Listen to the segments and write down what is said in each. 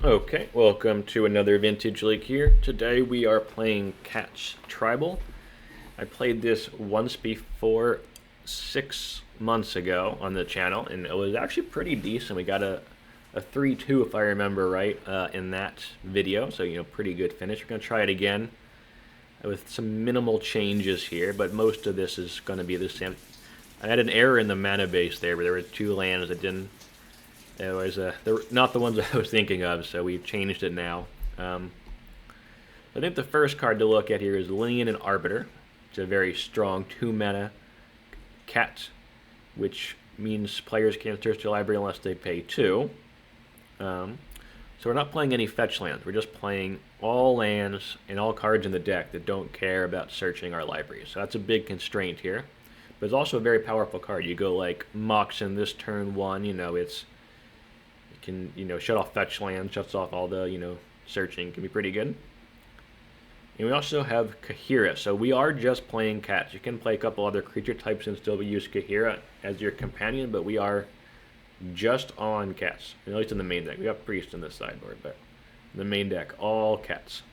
Okay, welcome to another Vintage League here. Today we are playing Cat's Tribal. I played this once before 6 months ago on the channel, and it was actually pretty decent. We got a 3-2, if I remember right, in that video, so, pretty good finish. We're going to try it again with some minimal changes here, but most of this is going to be the same. I had an error in the mana base there, where there were two lands that didn't. It was they're not the ones I was thinking of, so we've changed it now. I think the first card to look at here is Leonin Arbiter. It's a very strong 2-mana cat, which means players can't search their library unless they pay 2. So we're not playing any fetch lands. We're just playing all lands and all cards in the deck that don't care about searching our library. So that's a big constraint here. But it's also a very powerful card. You go like Mox in this turn 1, can, shut off fetch land, shuts off all the, searching, can be pretty good. And we also have Kaheera, so we are just playing cats. You can play a couple other creature types and still use Kaheera as your companion, but we are just on cats, at least in the main deck. We got Priest in the sideboard, but in the main deck, all cats.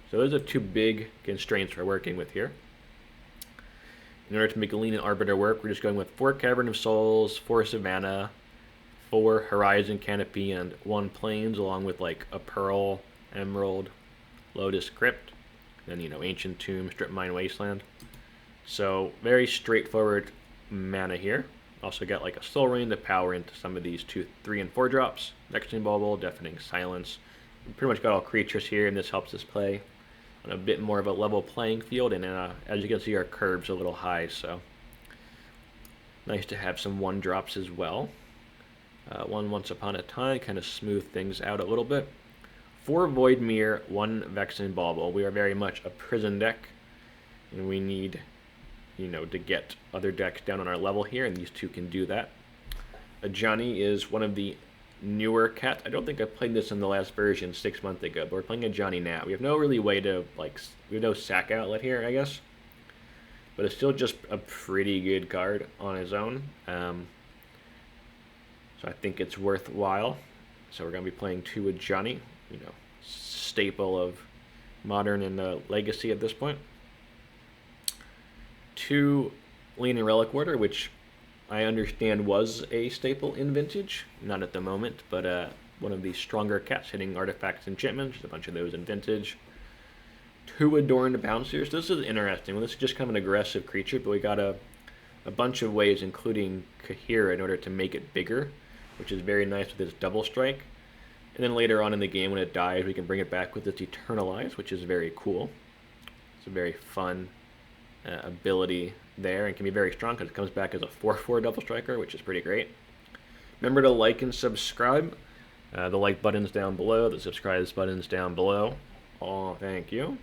So those are two big constraints we're working with here. In order to make a Leonin Arbiter work, we're just going with 4 Cavern of Souls, 4 Savannah, 4 Horizon Canopy, and 1 Plains, along with like a Pearl, Emerald, Lotus Crypt, then Ancient Tomb, Strip Mine, Wasteland. So very straightforward mana here. Also got like a Soul Rain to power into some of these 2, 3, and 4 drops. Vexing Bauble, Deafening Silence. We pretty much got all creatures here, and this helps us play on a bit more of a level playing field. And as you can see, our curve's a little high, so nice to have some 1-drops as well. One Once Upon a Time, kind of smooth things out a little bit. 4 Voidmere, 1 Vexing Bauble. We are very much a prison deck, and we need, to get other decks down on our level here, and these two can do that. Ajani is one of the newer cats. I don't think I played this in the last version 6 months ago, but we're playing Ajani now. We have no really way to, we have no sack outlet here, I guess. But it's still just a pretty good card on its own. So I think it's worthwhile. So we're going to be playing 2 Ajani, staple of Modern and Legacy at this point. 2 Leonin Relic-Warder, which I understand was a staple in Vintage. Not at the moment, but one of the stronger cats hitting artifacts and enchantments. There's a bunch of those in Vintage. 2 Adorned Pouncers. This is interesting. Well, this is just kind of an aggressive creature, but we got a bunch of ways, including Kaheera, in order to make it bigger, which is very nice with its double strike. And then later on in the game, when it dies, we can bring it back with its Eternalize, which is very cool. It's a very fun ability there, and can be very strong because it comes back as a 4/4 double striker, which is pretty great. Remember to like and subscribe. The like button's down below, the subscribe button's down below. Oh, thank you.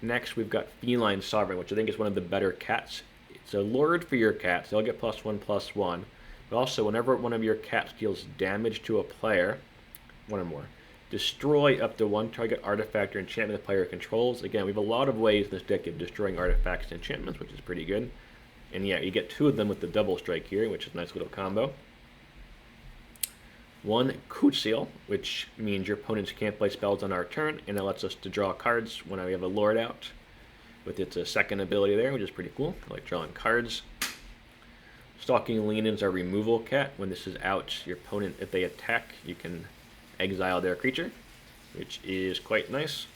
Next, we've got Feline Sovereign, which I think is one of the better cats. It's a lord for your cats. They'll get +1/+1. But also, whenever one of your cats deals damage to a player, one or more, destroy up to 1 target artifact or enchantment the player controls. Again, we have a lot of ways in this deck of destroying artifacts and enchantments, which is pretty good. And yeah, you get 2 of them with the double strike here, which is a nice little combo. 1 Kutzil, which means your opponents can't play spells on our turn, and it lets us to draw cards when we have a Lord out, with its second ability there, which is pretty cool. I like drawing cards. Stalking Leonin's our removal cat. When this is out, your opponent, if they attack, you can exile their creature, which is quite nice.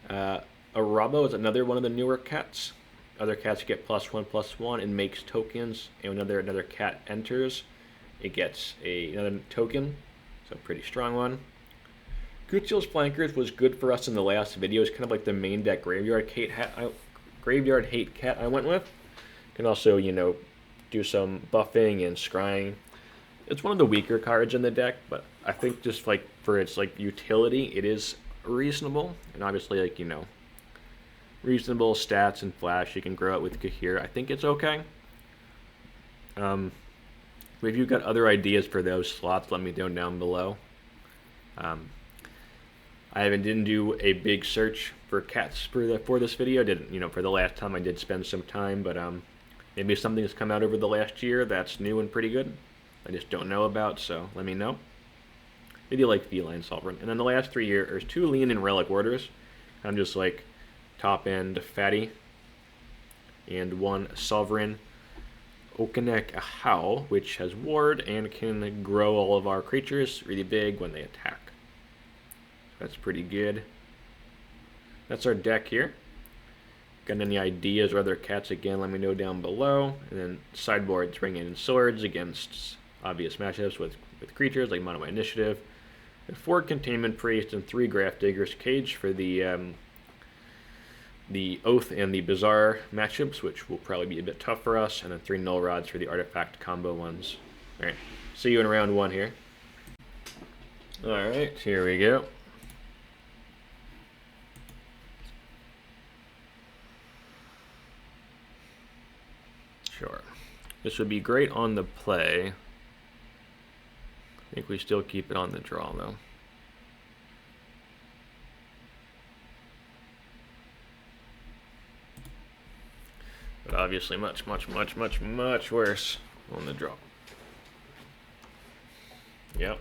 Arahbo is another one of the newer cats. Other cats get +1/+1 and makes tokens, and whenever another cat enters, it gets another token, so a pretty strong one. Kutzil's Flankers was good for us in the last video. It's kind of like the main deck Graveyard Hate Cat I went with. Can also, do some buffing and scrying. It's one of the weaker cards in the deck, but I think just for its utility, it is reasonable. And obviously, reasonable stats and flash, you can grow it with Kaheera. I think it's okay. If you've got other ideas for those slots, let me know down below. I didn't do a big search for cats for this video. For the last time I did spend some time, but maybe something has come out over the last year that's new and pretty good. I just don't know about, so let me know. Really like Feline Sovereign. And then the last 3 here are 2 Leonin Relic-Warders. I'm just like top end fatty. And 1 Sovereign Okinec Ahau, which has ward and can grow all of our creatures really big when they attack. So that's pretty good. That's our deck here. Got any ideas or other cats again, let me know down below. And then sideboards bring in swords against obvious matchups with creatures like Mono Initiative. And 4 Containment Priest and 3 Grafdiggers Cage for the Oath and the Bizarre matchups, which will probably be a bit tough for us. And then 3 Null Rods for the Artifact combo ones. Alright, see you in round 1 here. Alright, here we go. Sure. This would be great on the play. I think we still keep it on the draw, though. But obviously much worse on the draw. Yep.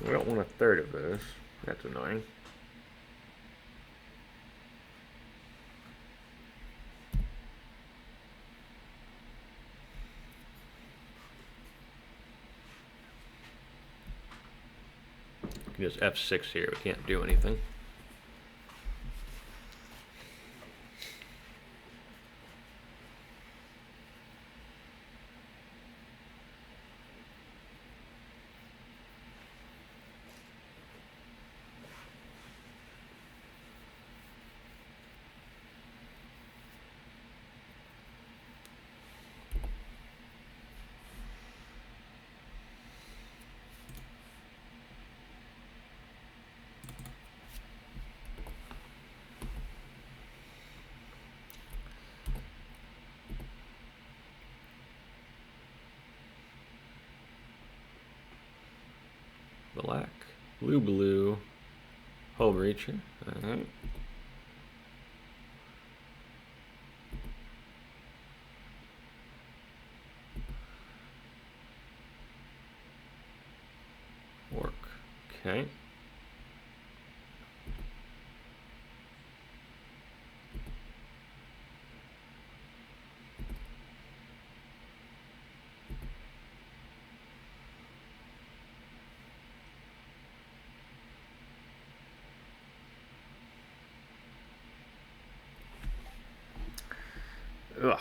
We don't want a third of those. That's annoying. We can just F6 here. We can't do anything. Black, blue, Hull Breacher. Alright. Work. Okay. Ugh.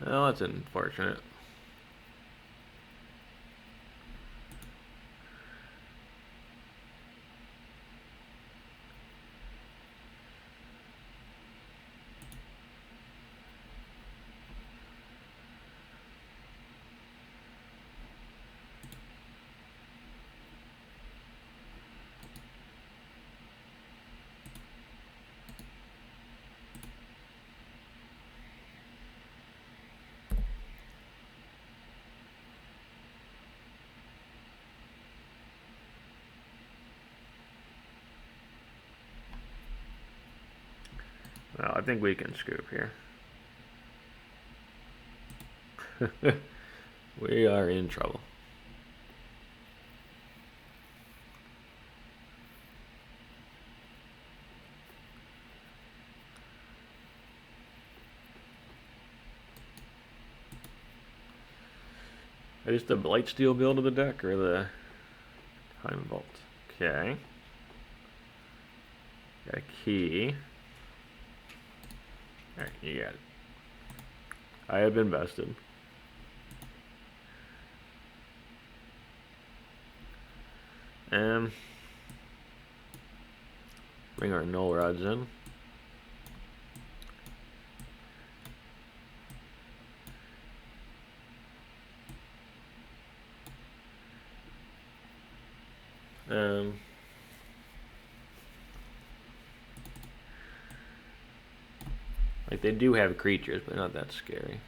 Well, that's unfortunate. Well, I think we can scoop here. We are in trouble. Is the Blightsteel build of the deck or the Time Vault? Okay. Got a key. Alright, you got it. I have been bested. Bring our Null Rods in. Like, they do have creatures, but not that scary.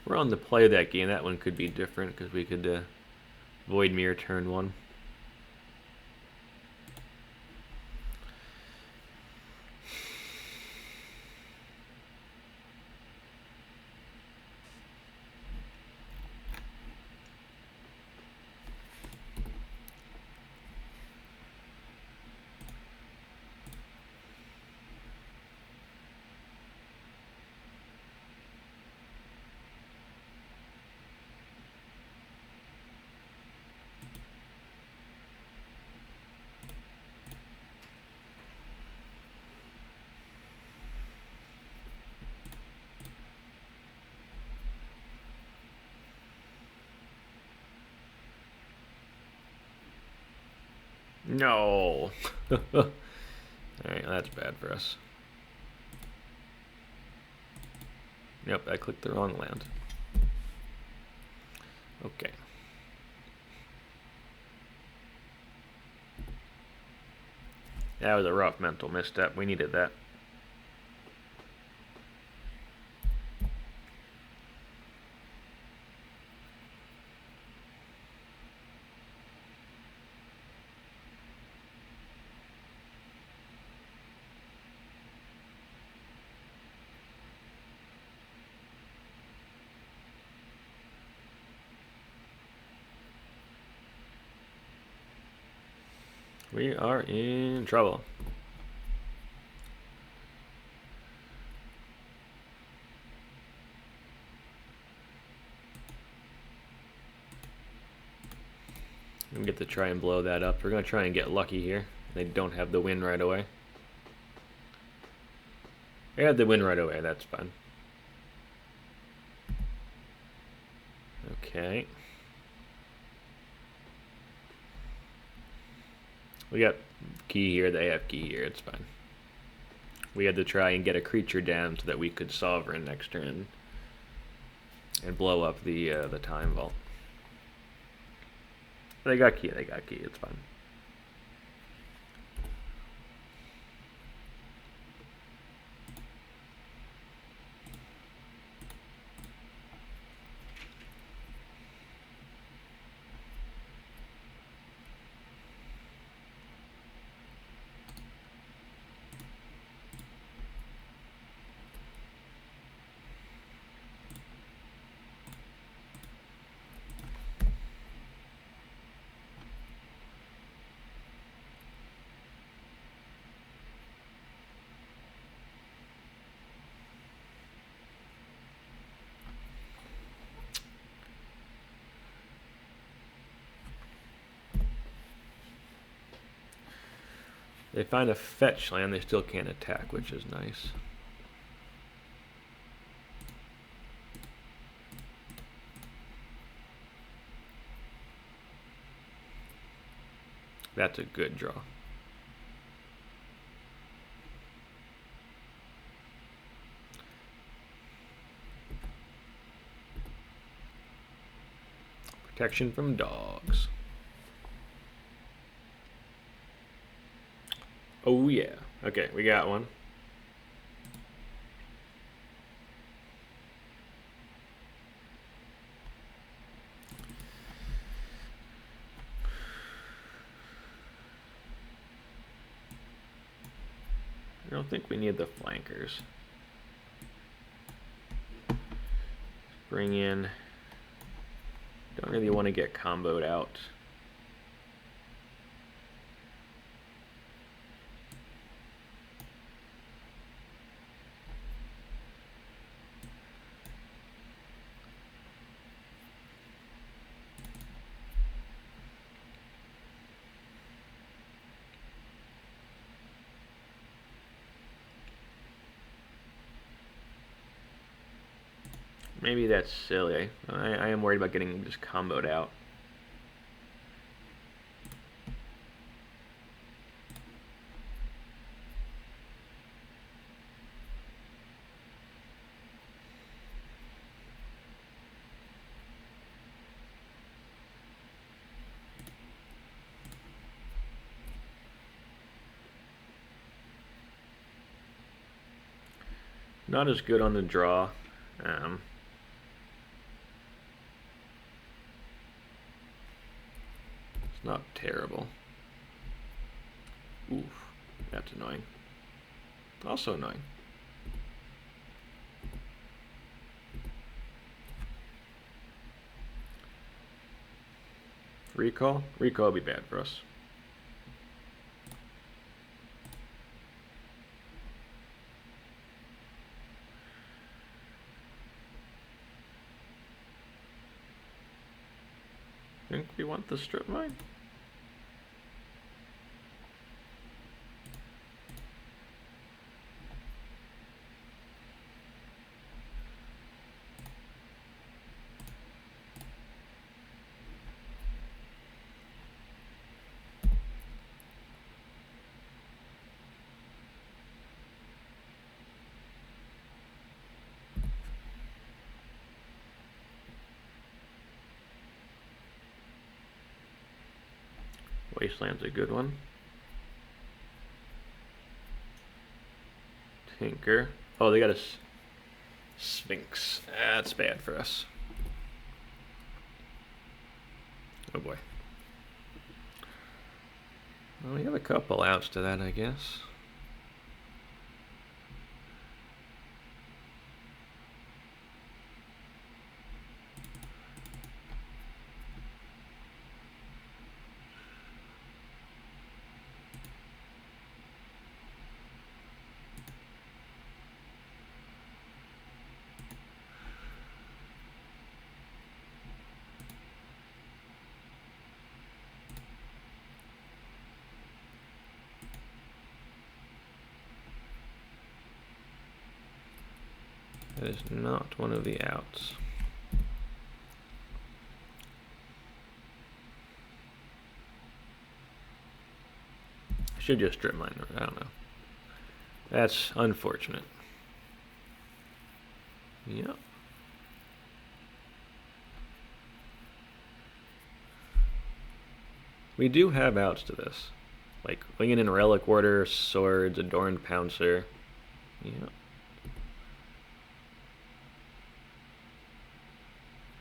We're on the play that game. That one could be different because we could Void Mirror turn 1. No. Alright, that's bad for us. Yep, I clicked the wrong land. Okay. That was a rough mental misstep. We needed that. We are in trouble. We get to try and blow that up. We're going to try and get lucky here. They don't have the win right away. They have the win right away. That's fine. Okay. We got key here, they have key here, it's fine. We had to try and get a creature down so that we could Sovereign next turn and blow up the Time Vault. They got key, it's fine. They find a fetch land, they still can't attack, which is nice. That's a good draw. Protection from dogs. Oh yeah. Okay, we got one. I don't think we need the flankers. Bring in. Don't really want to get comboed out. Maybe that's silly. I am worried about getting just comboed out. Not as good on the draw. It's not terrible. Oof, that's annoying. Also annoying. Recall? Recall would be bad for us. I think we want the strip mine. Wasteland's a good one. Tinker. Oh, they got a Sphinx. That's bad for us. Oh boy. Well, we have a couple outs to that, I guess. That is not one of the outs. I should just strip mine. I don't know. That's unfortunate. Yep. We do have outs to this. Like Leonin Relic-Warder, Swords, Adorned Pouncer. Yep.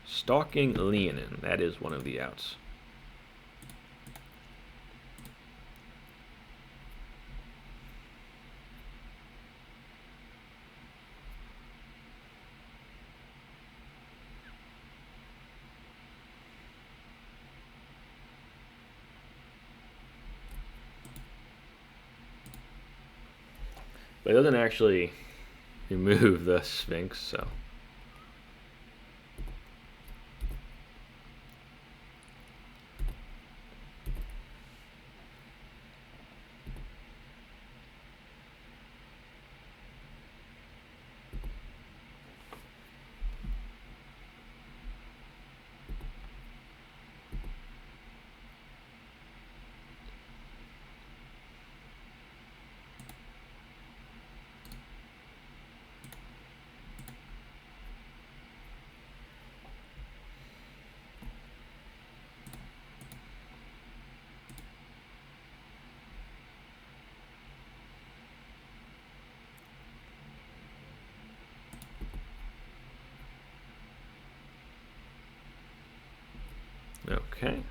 Stalking Leonin, that is one of the outs. But it doesn't actually remove the Sphinx, so. Okay.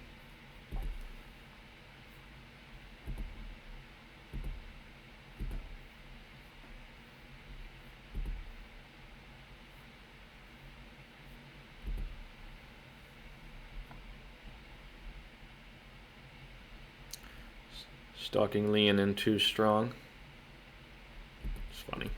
Stalking Leonin too strong. It's funny.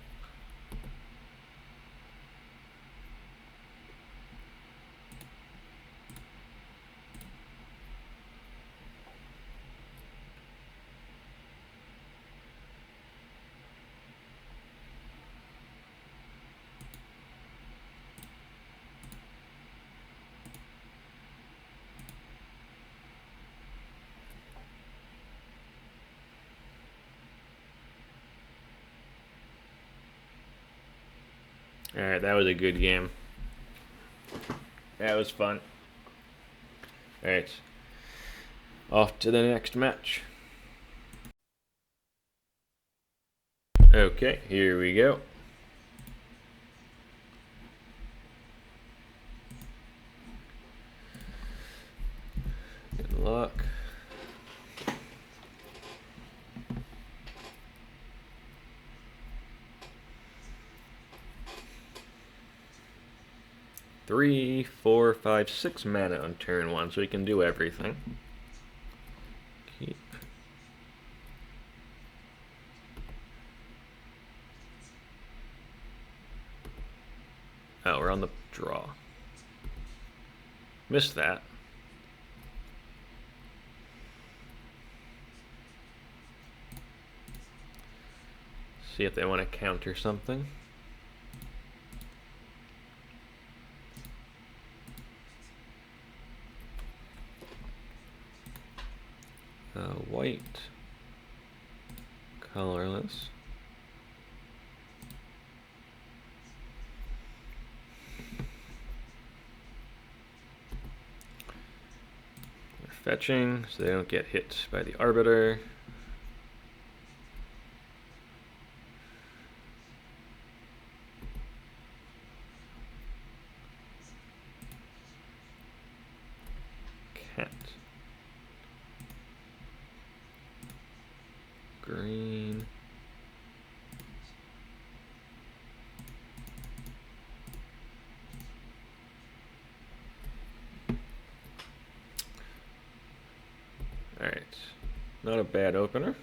Alright, that was a good game. That was fun. Alright. Off to the next match. Okay, here we go. Good luck. Three, 4, 5, 6 mana on turn 1, so we can do everything. Keep. Oh, we're on the draw. Missed that. See if they want to counter something. White, colorless. They're fetching, so they don't get hit by the Arbiter. Cat. Green. Alright. Not a bad opener.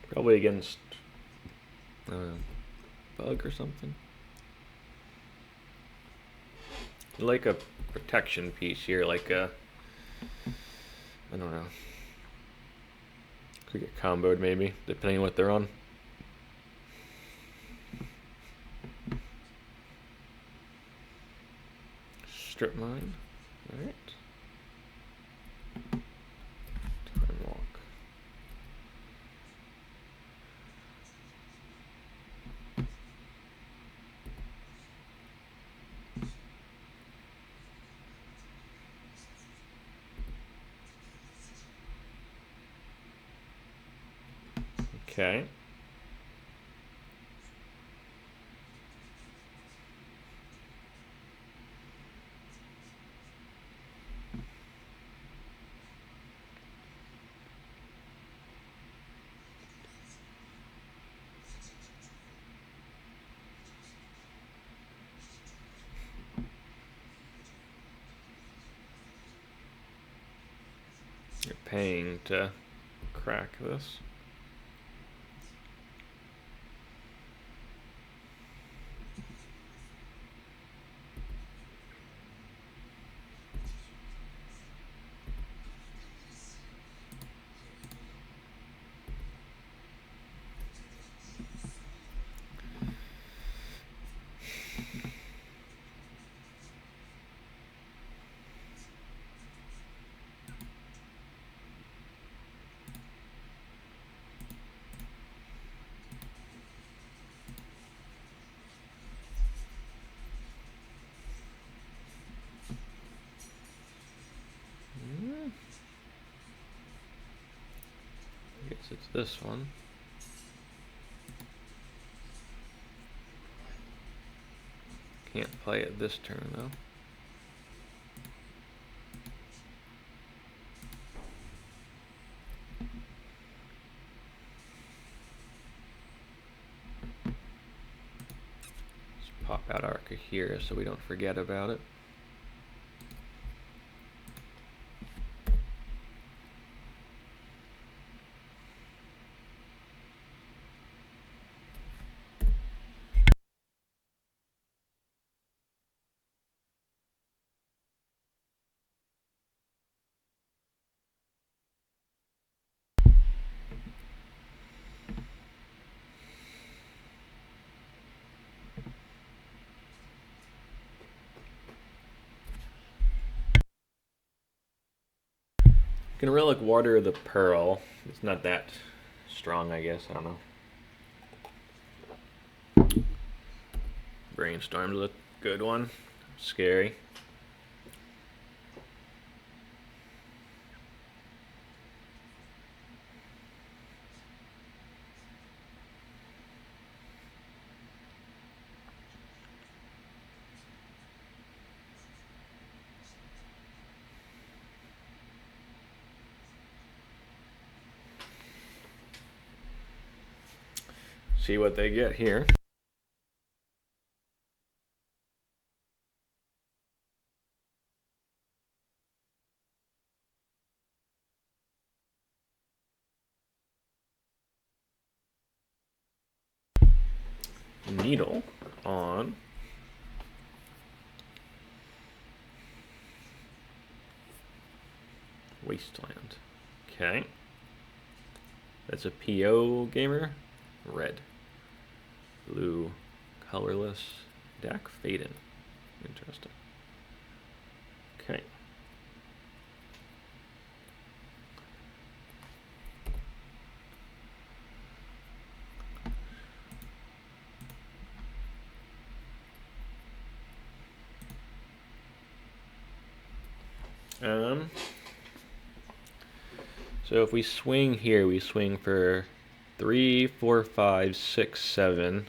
Probably against bug or something. Like a protection piece here, like a, I don't know. Could get comboed maybe, depending on what they're on. Strip mine. Alright. Time walk. Okay. You're paying to crack this. I guess it's this one. Can't play it this turn though. Let's pop out our Kaheera so we don't forget about it. can Relic-Warder the Pearl. It's not that strong, I guess. I don't know. Brainstorm's a good one. Scary. See what they get here. Needle on Wasteland. Okay. That's a PO gamer. Red. Blue. Colorless. Dak Faden. Interesting. Okay. So if we swing here, we swing for 3, 4, 5, 6, 7.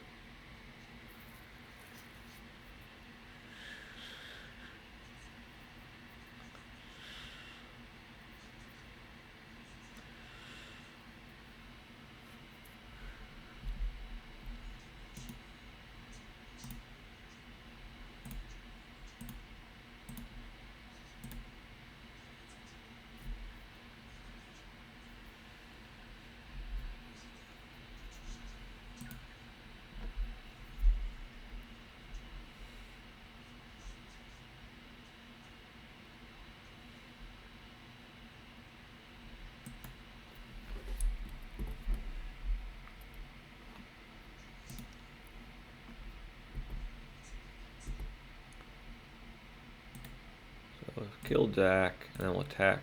We'll kill Dak, and then we'll attack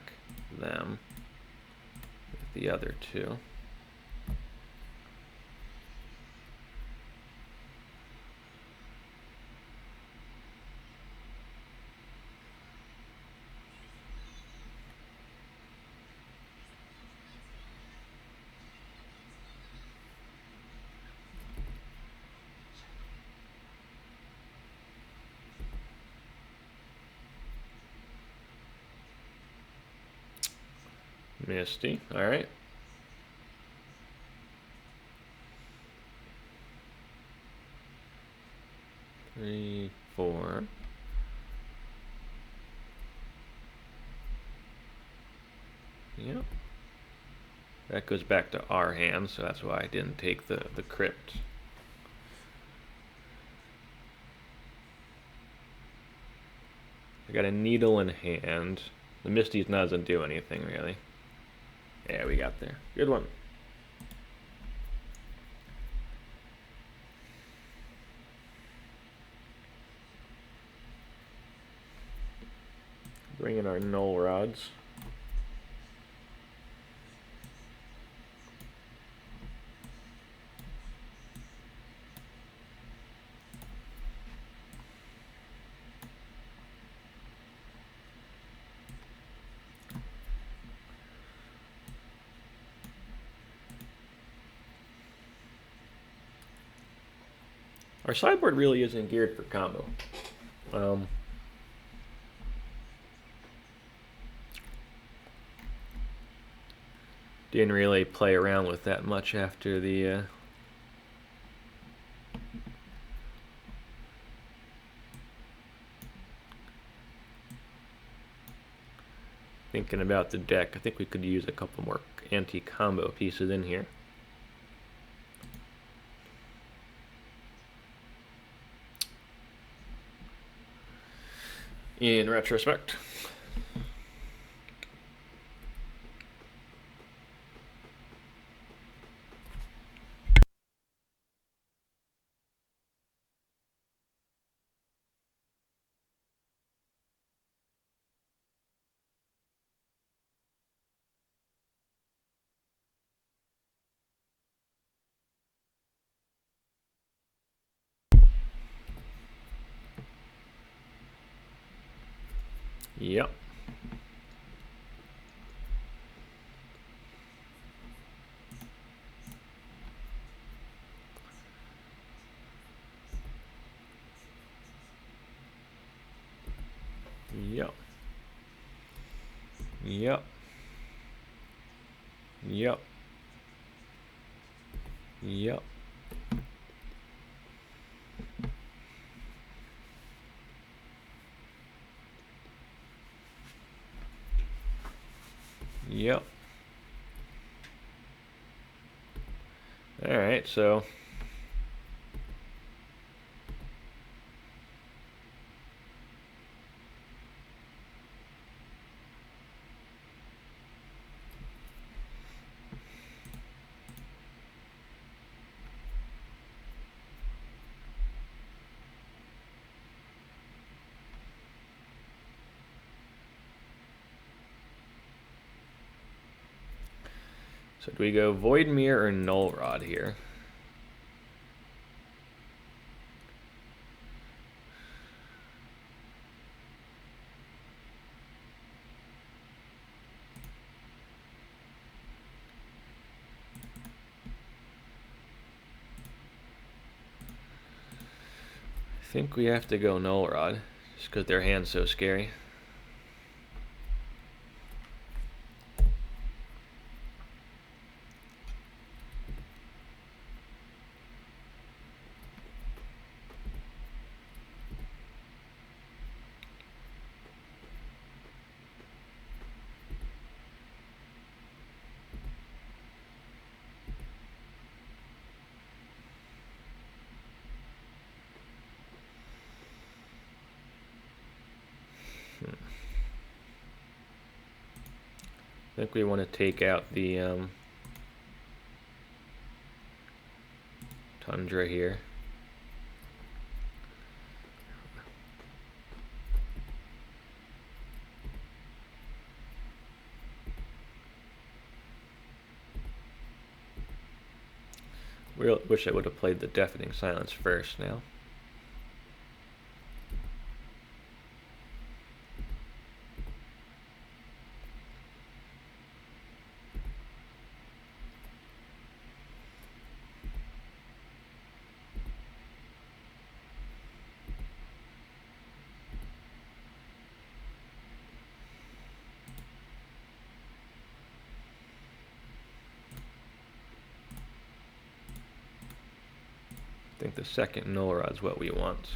them with the other two. Misty, all right. Three, 4. Yep. That goes back to our hand, so that's why I didn't take the crypt. I got a needle in hand. The Misty's doesn't do anything, really. Yeah, we got there. Good one. Bring in our Null Rods. Our sideboard really isn't geared for combo. Didn't really play around with that much after the thinking about the deck. I think we could use a couple more anti-combo pieces in here. In retrospect. Yep. Yep. Yep. Yep. Yep. Yep. All right, so do we go Void Mirror or Null Rod here? I think we have to go Null Rod, just because their hand's so scary. I think we want to take out the Tundra here. Wish I would have played the Deafening Silence first now. I think the second Null Rod's what we want.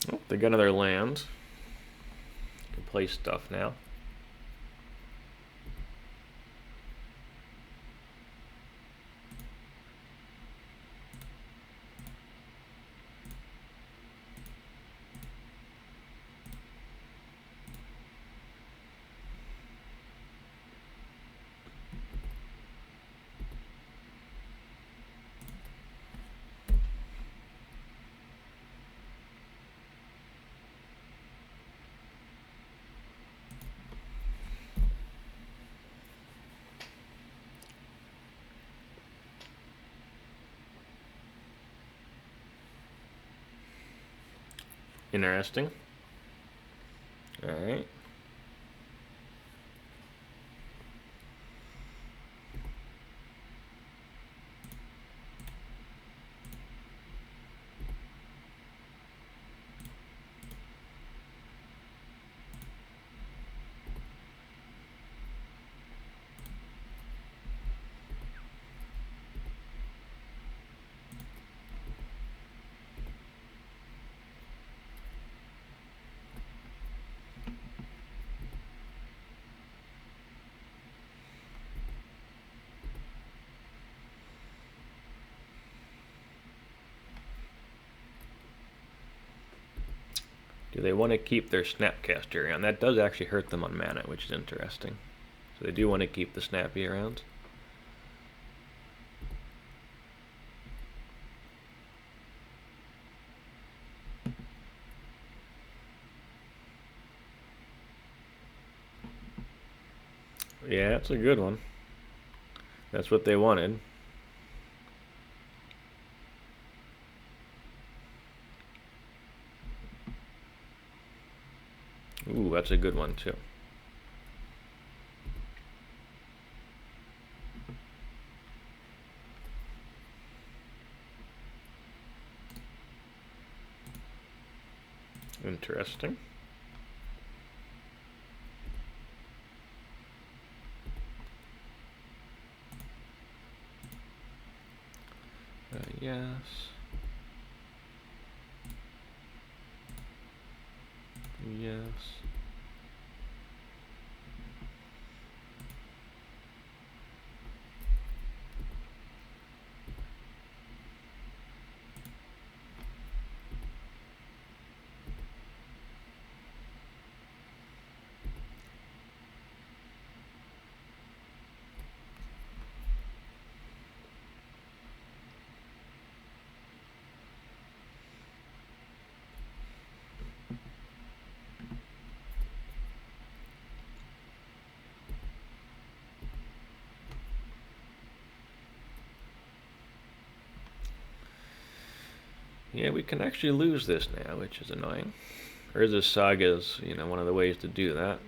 Oh, they got another land. Can play stuff now. Interesting. All right. Do they want to keep their Snapcaster around? That does actually hurt them on mana, which is interesting. So they do want to keep the Snappy around. Yeah, that's a good one. That's what they wanted. Ooh, that's a good one too. Interesting. Yes. Yes. Yeah, we can actually lose this now, which is annoying. Urza's Saga is, one of the ways to do that.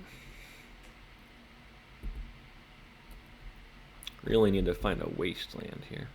Really need to find a Wasteland here.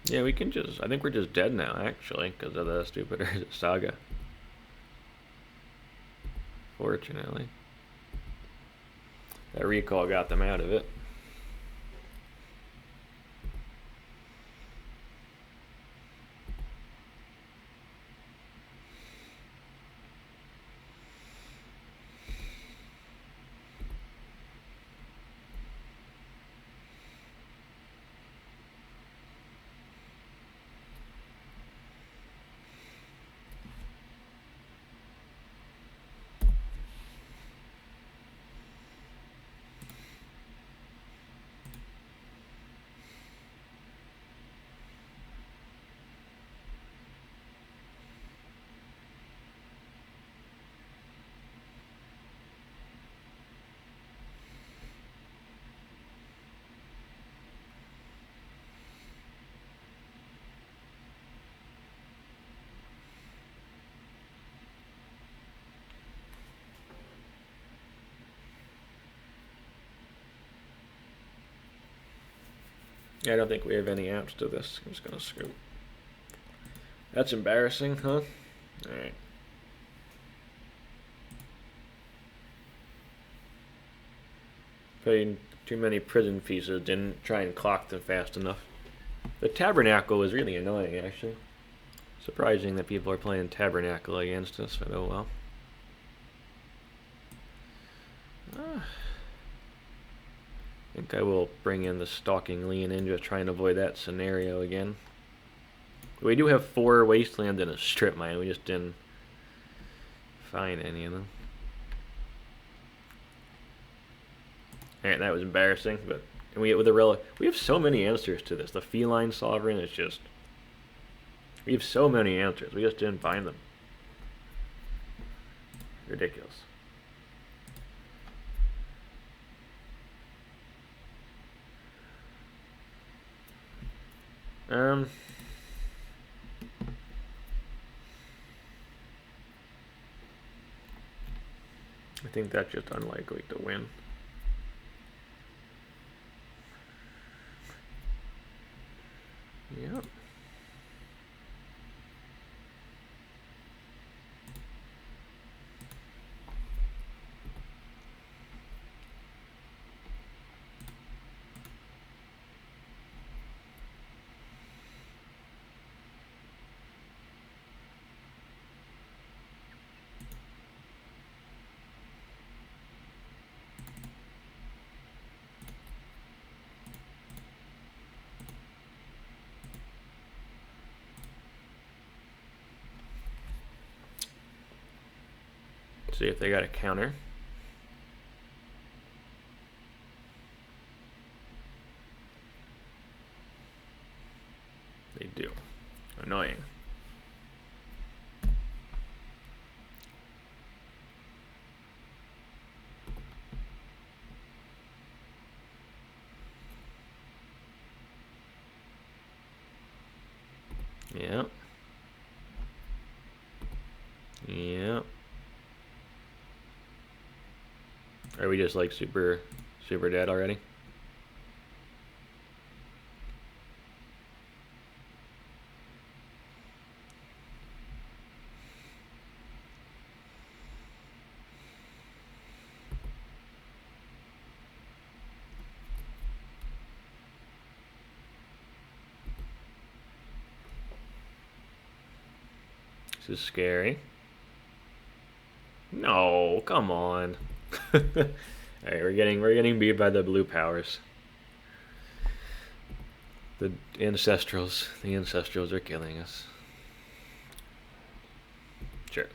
Yeah, we can just... I think we're just dead now, actually, because of the stupid Saga. Fortunately. That recall got them out of it. Yeah, I don't think we have any apps to this. I'm just gonna scoop. That's embarrassing, huh? Alright. Paid too many prison pieces, didn't try and clock them fast enough. The Tabernacle was really annoying, actually. Surprising that people are playing Tabernacle against us, but oh well. I think I will bring in the Stalking Leonin, just try and avoid that scenario again. We do have 4 Wastelands and a Strip Mine, we just didn't find any of them. Alright, that was embarrassing, but and we have so many answers to this. The Feline Sovereign is just... We have so many answers, we just didn't find them. Ridiculous. I think that's just unlikely to win. Yep. See if they got a counter. They do. Annoying. Yeah. Yeah. Are we just like super dead already? This is scary. No, come on. Alright, we're getting beat by the blue powers. The ancestrals are killing us. Sure.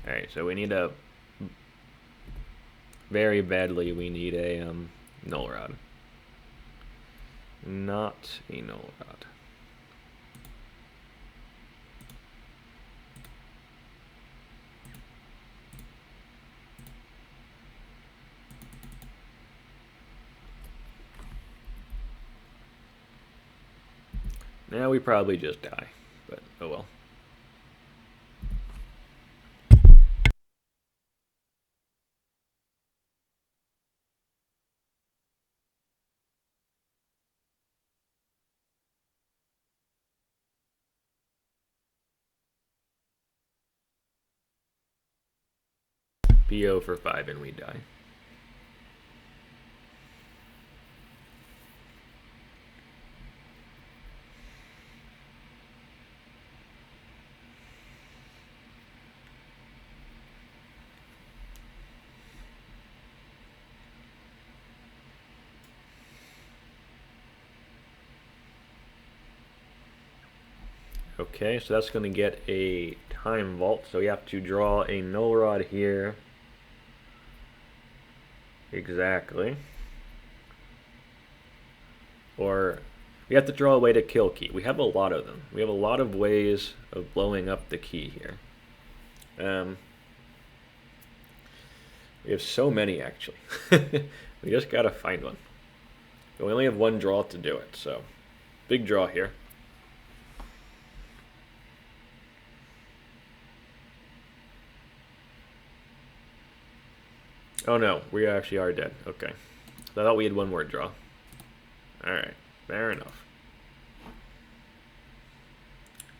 Alright, so we need a very badly we need a Null Rod. Not a Null Rod. Now we probably just die, but oh well. PO for 5 and we die. Okay, so that's going to get a time vault. So you have to draw a Null Rod here. Exactly. Or we have to draw a way to kill key. We have a lot of them. We have a lot of ways of blowing up the key here. We have so many, actually. We just gotta find one. But we only have one draw to do it, so big draw here. Oh no, we actually are dead. Okay. So I thought we had one more draw. Alright, fair enough. I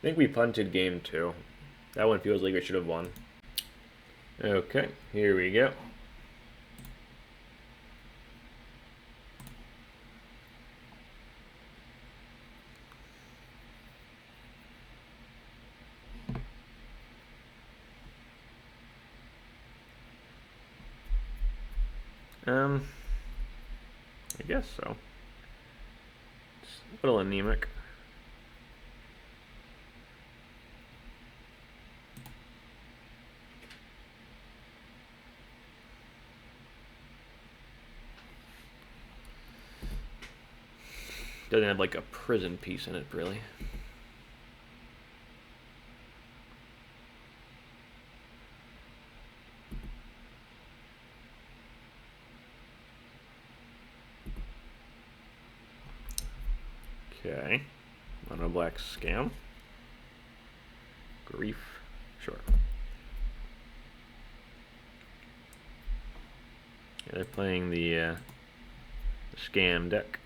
think we punted game 2. That one feels like we should have won. Okay, here we go. I guess so. It's a little anemic. Doesn't have like a prison piece in it, really. Okay. Mono black scam. Grief. Sure. Yeah, they're playing the scam deck.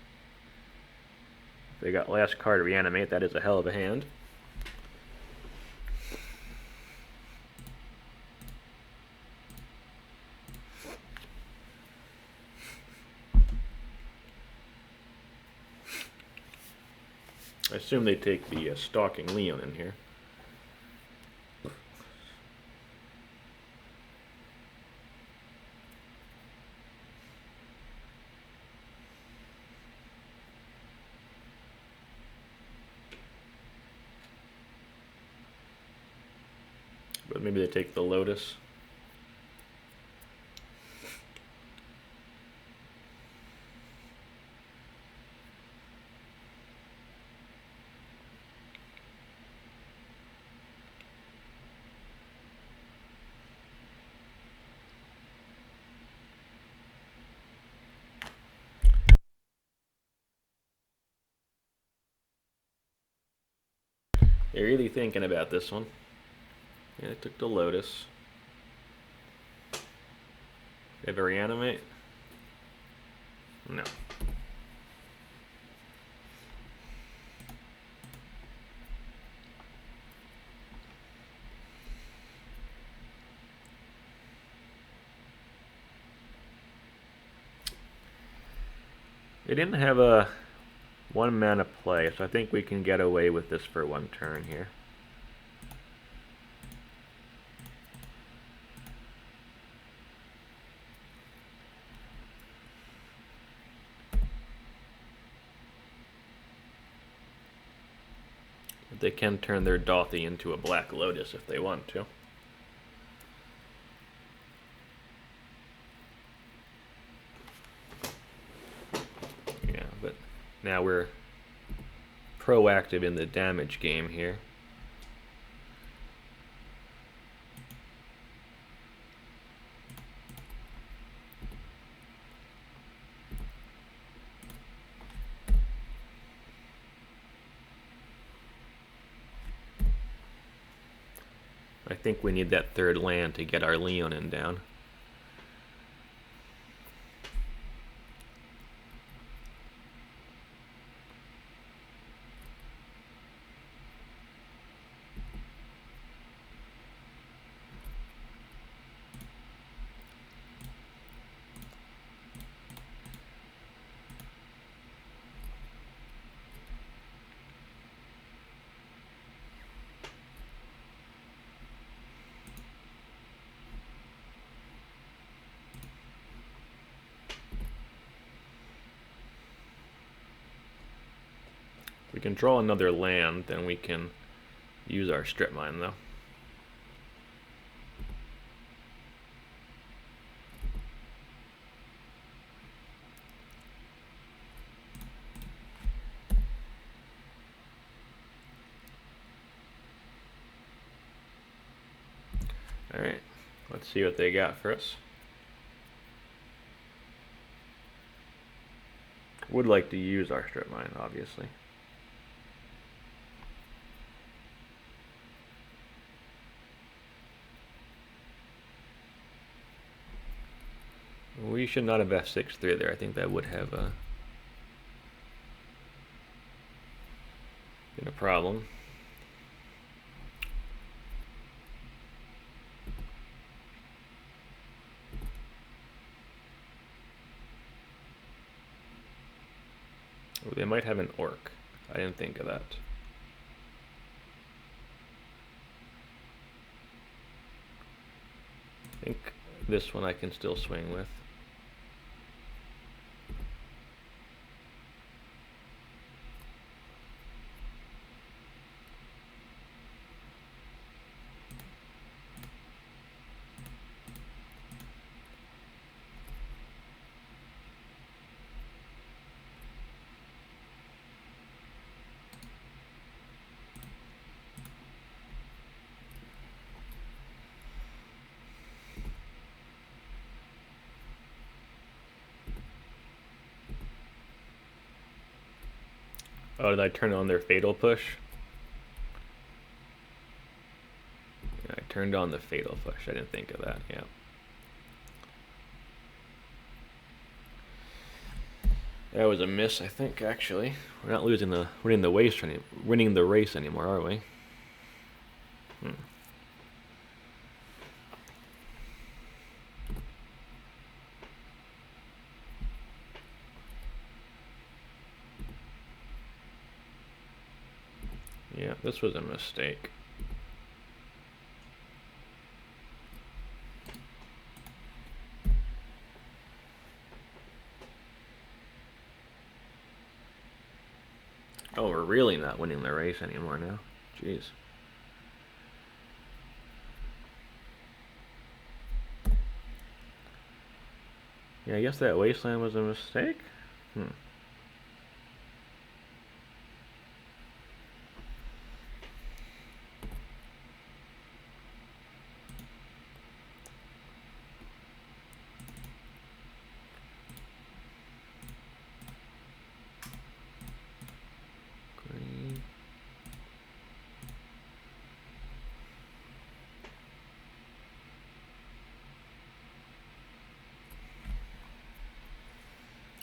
If they got last card reanimate, that is a hell of a hand. I assume they take the Stalking Leonin here. But maybe they take the Lotus. They're really thinking about this one. Yeah, they took the Lotus. They have a reanimate? No. They didn't have a 1 mana play, so I think we can get away with this for 1 turn here. But they can turn their Dothy into a Black Lotus if they want to. Yeah, but now we're proactive in the damage game here. I think we need that 3rd land to get our Leonin down. If we can draw another land, then we can use our strip mine though. Alright, let's see what they got for us. Would like to use our strip mine, obviously. We should not have F6-3 there. I think that would have been a problem. Oh, they might have an orc. I didn't think of that. I think this one I can still swing with. Oh, did I turn on their Fatal Push? Yeah, I turned on the Fatal Push. I didn't think of that, yeah. That was a miss, I think, actually. We're not winning the race anymore, are we? Yeah, this was a mistake. Oh, we're really not winning the race anymore now. Jeez. Yeah, I guess that Wasteland was a mistake? Green.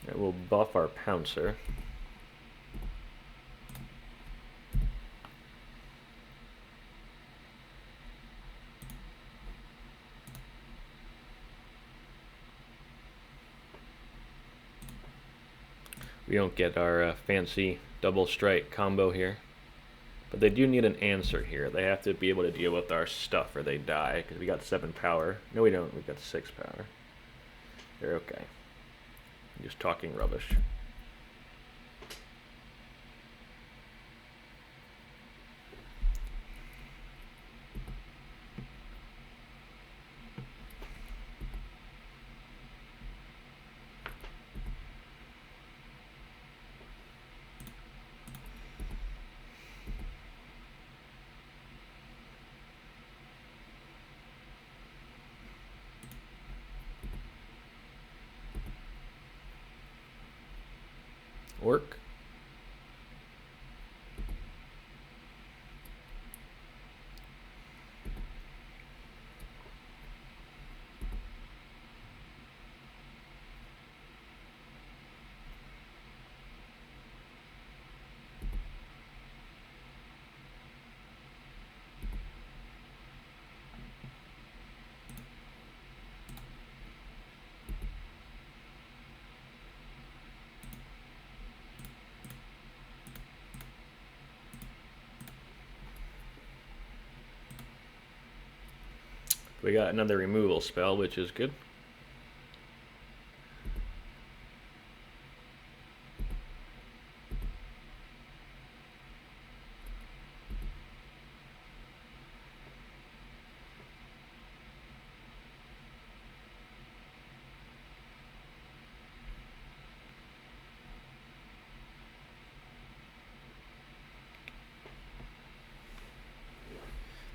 That will buff our Pouncer. We don't get our fancy double strike combo here. But they do need an answer here. They have to be able to deal with our stuff or they die, because we got 7 power. No, we don't. We got 6 power. They're okay. I'm just talking rubbish. Work. We got another removal spell, which is good.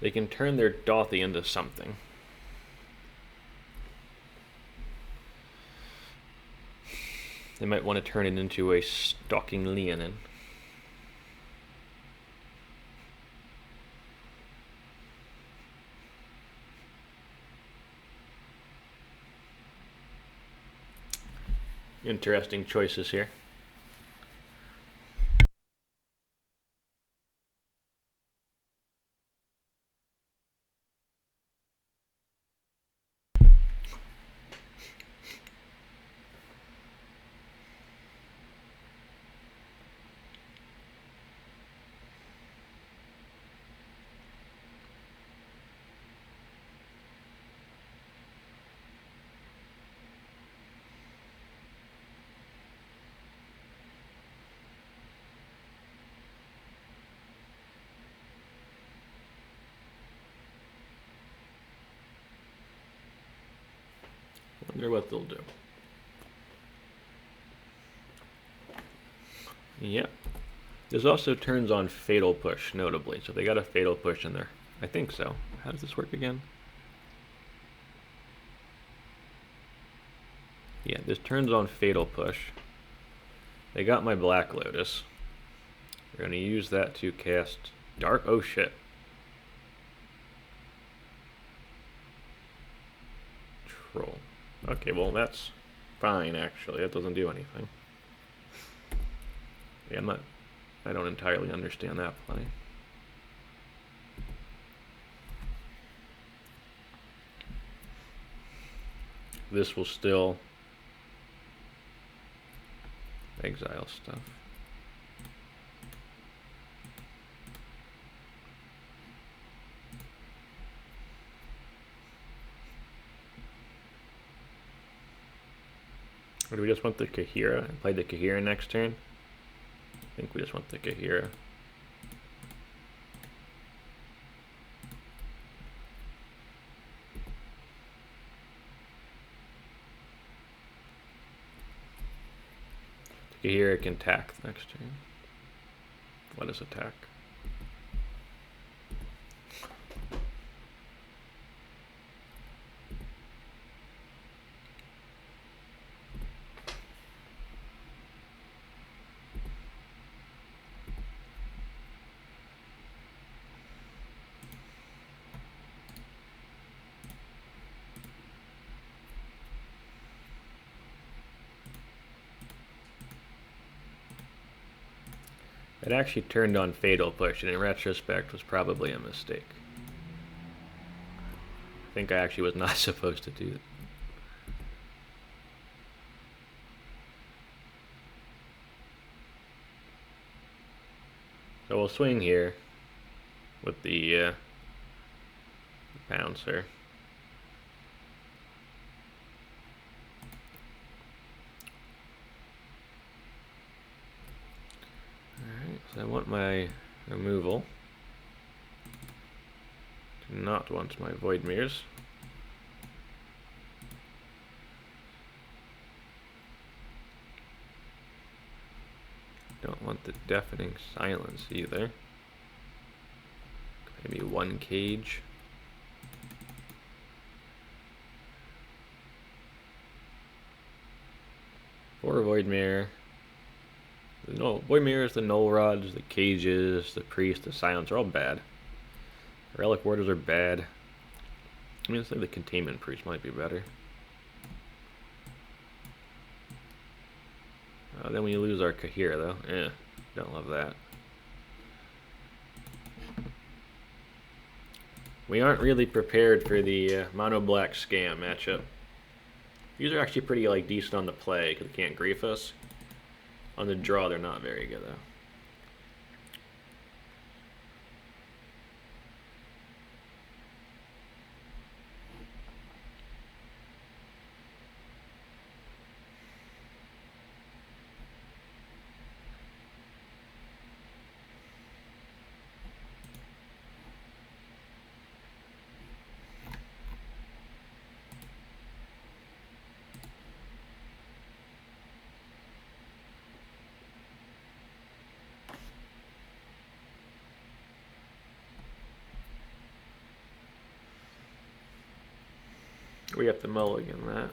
They can turn their Dothy into something. They might want to turn it into a Stalking Leonin. Interesting choices here. Wonder what they'll do. Yep. This also turns on Fatal Push, notably. So they got a Fatal Push in there. I think so. How does this work again? Yeah, this turns on Fatal Push. They got my Black Lotus. We're going to use that to cast Dark. Oh shit. Troll. Okay, well that's fine actually. That doesn't do anything. Yeah, I don't entirely understand that play. This will still exile stuff. Or do we just want the Kaheera and play the Kaheera next turn? I think we just want the Kaheera. The Kaheera can attack next turn. Let us attack. It actually turned on Fatal Push, and in retrospect was probably a mistake. I think I actually was not supposed to do that. So we'll swing here with the Pouncer. So I want my removal. Do not want my Void Mirrors. Don't want the Deafening Silence either. Maybe one cage. Or Void Mirror. The Void Mirrors, the Null Rods, the Cages, the Priest, the Silence are all bad. Relic-Warders are bad. I mean, it's like the Containment Priest might be better. Then we lose our Kaheera though. Don't love that. We aren't really prepared for the Mono Black Scam matchup. These are actually pretty decent on the play because they can't grief us. On the draw, they're not very good though. We have to mulligan that.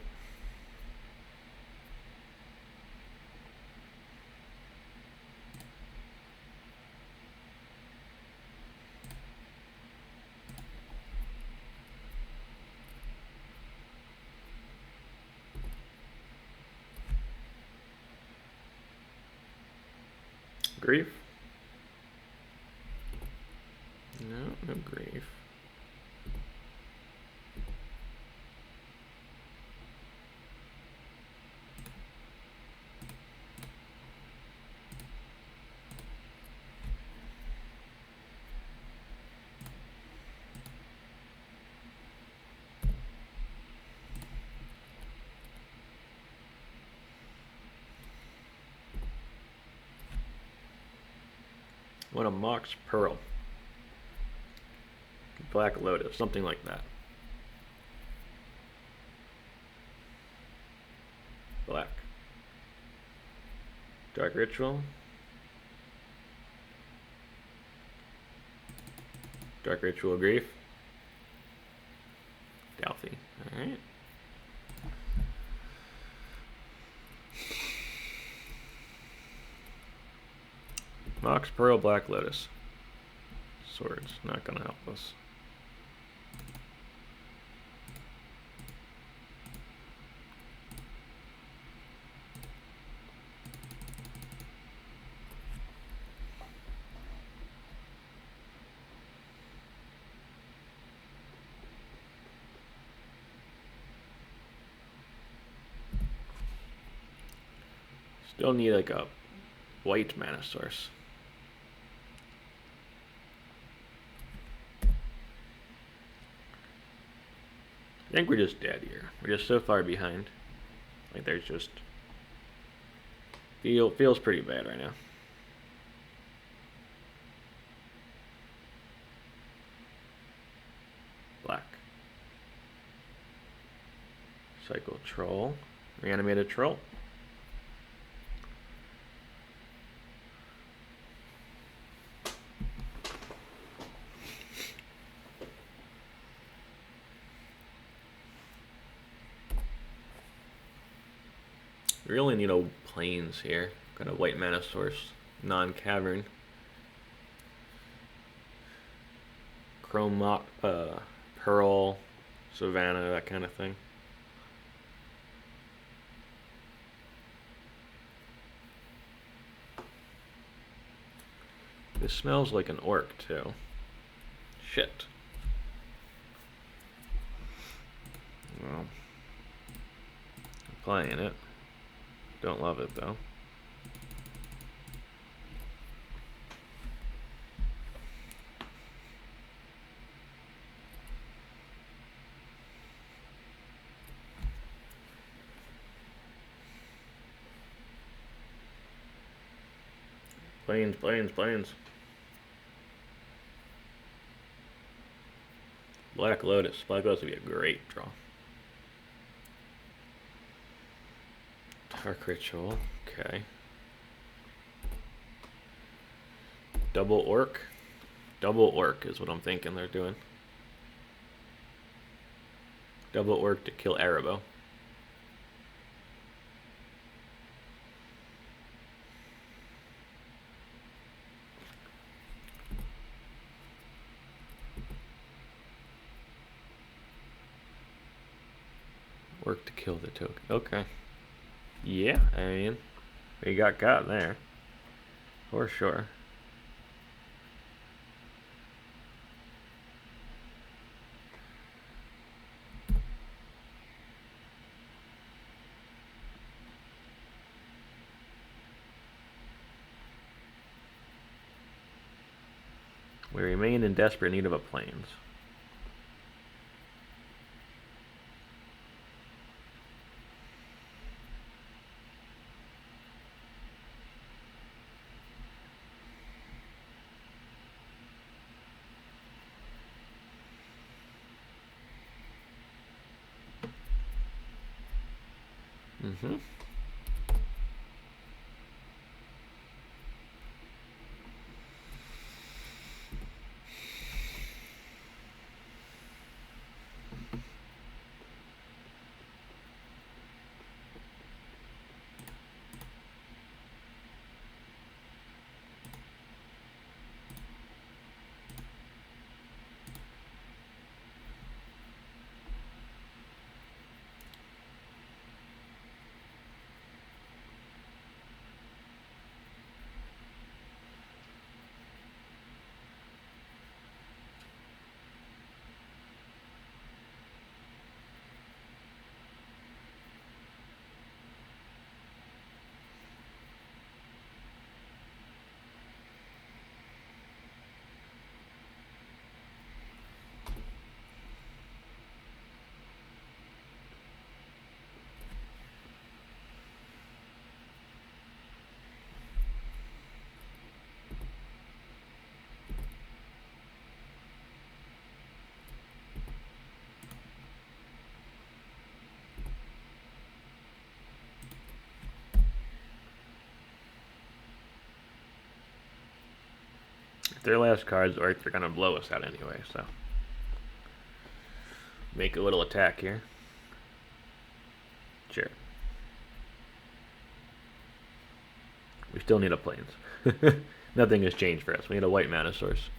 Grief? No grief. I want a Mox Pearl. Black Lotus, something like that. Black. Dark Ritual. Dark Ritual Grief. Delphi. Alright. Mox Pearl, Black Lotus. Swords, not gonna help us. Still need like a white mana source. I think we're just dead here. We're just so far behind. Like there's just feels pretty bad right now. Black. Cycle Troll. Reanimated Troll. We really need a plains here. Got a white mana source, non-cavern. Chrome Pearl, Savannah, that kind of thing. This smells like an orc too. Shit. Well, I'm playing it. Don't love it though. Plains. Black Lotus. Black Lotus would be a great draw. Dark Ritual, okay. Double Orc. Double Orc is what I'm thinking they're doing. Double Orc to kill Arahbo. Orc to kill the token. Okay. Yeah, I mean, we got there. For sure. We remain in desperate need of a plains. Mm-hmm. Their last cards are they're gonna blow us out anyway, so make a little attack here. Sure. We still need a plains. Nothing has changed for us. We need a white mana source.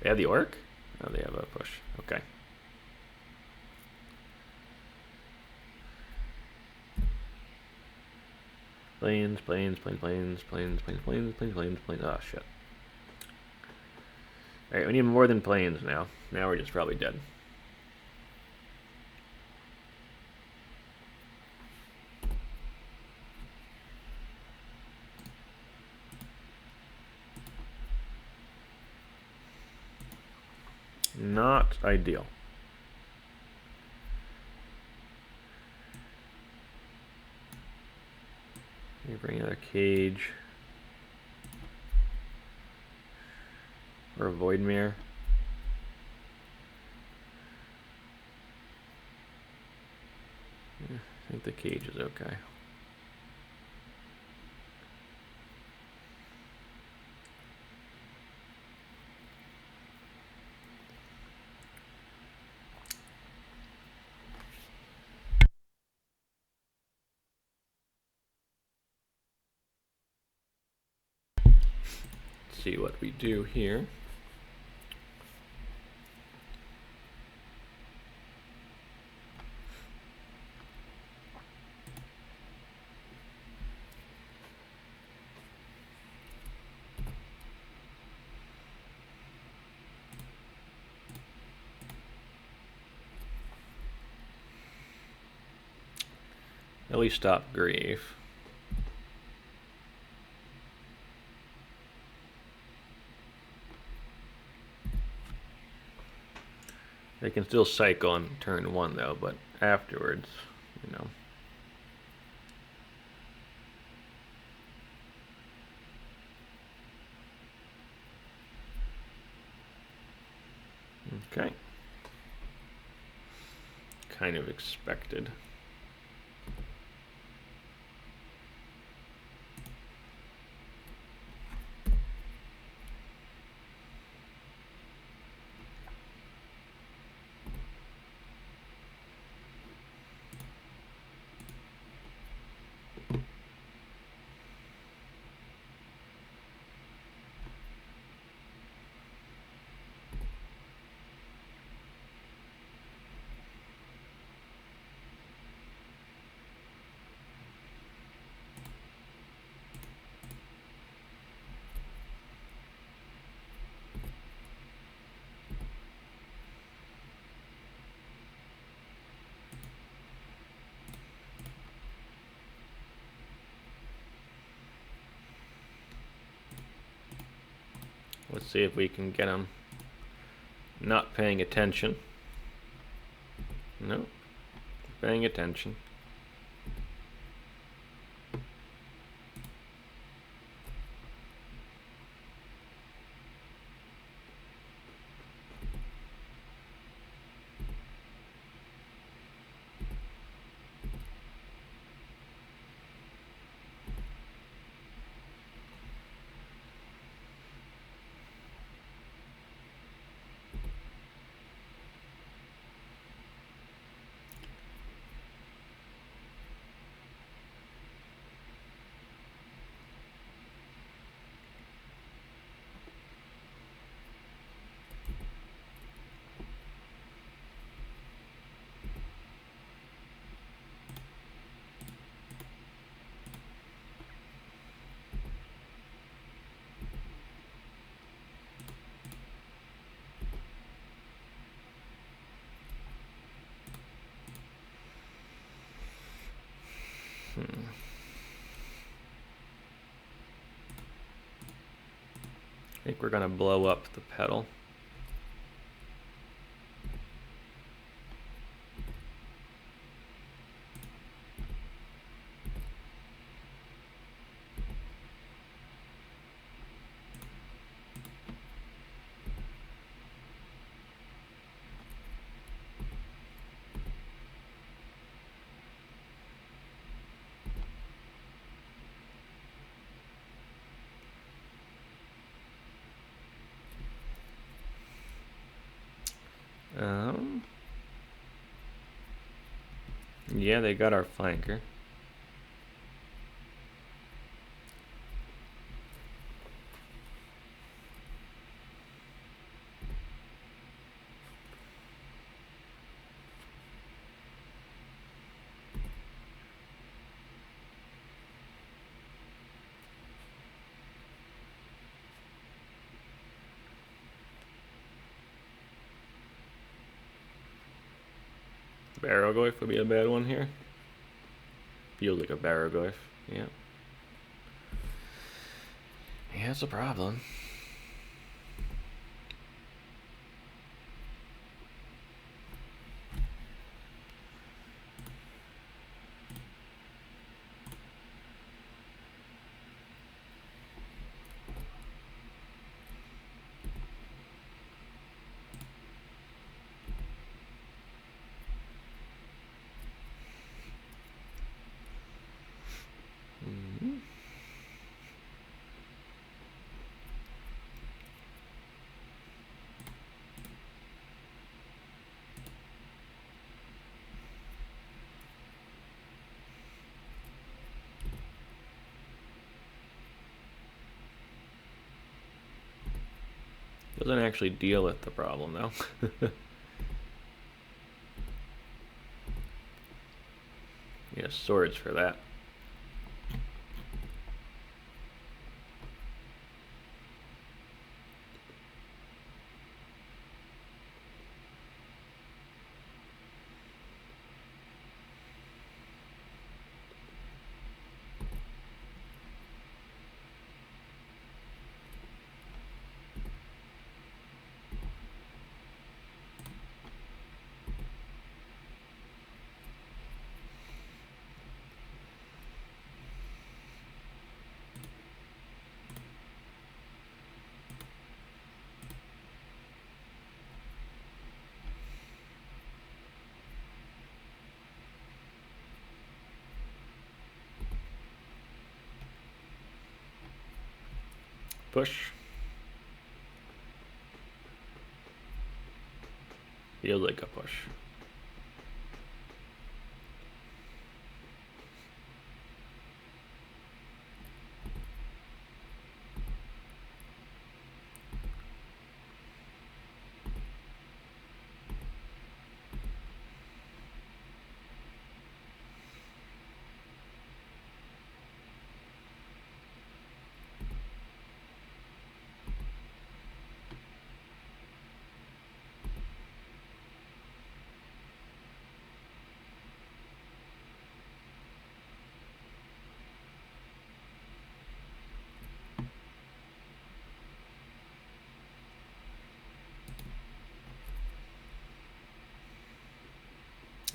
They have the Orc? Oh, they have a push. Okay. Plains. Oh, shit. Alright, we need more than plains now. Now we're just probably dead. Not ideal. Let me bring another cage. Or a Voidmere. Yeah, I think the cage is okay. Let's see what we do here. At least stop grief. They can still cycle on turn 1 though, but afterwards, you know. Okay. Kind of expected. Let's see if we can get him not paying attention. No, paying attention. I think we're gonna blow up the pedal. Yeah, they got our flanker. Barrowglyph would be a bad one here. Feels like a Barrowglyph. Yeah. Yeah, that's a problem. Doesn't actually deal with the problem though. Yeah, swords for that. Push. Feels like a push.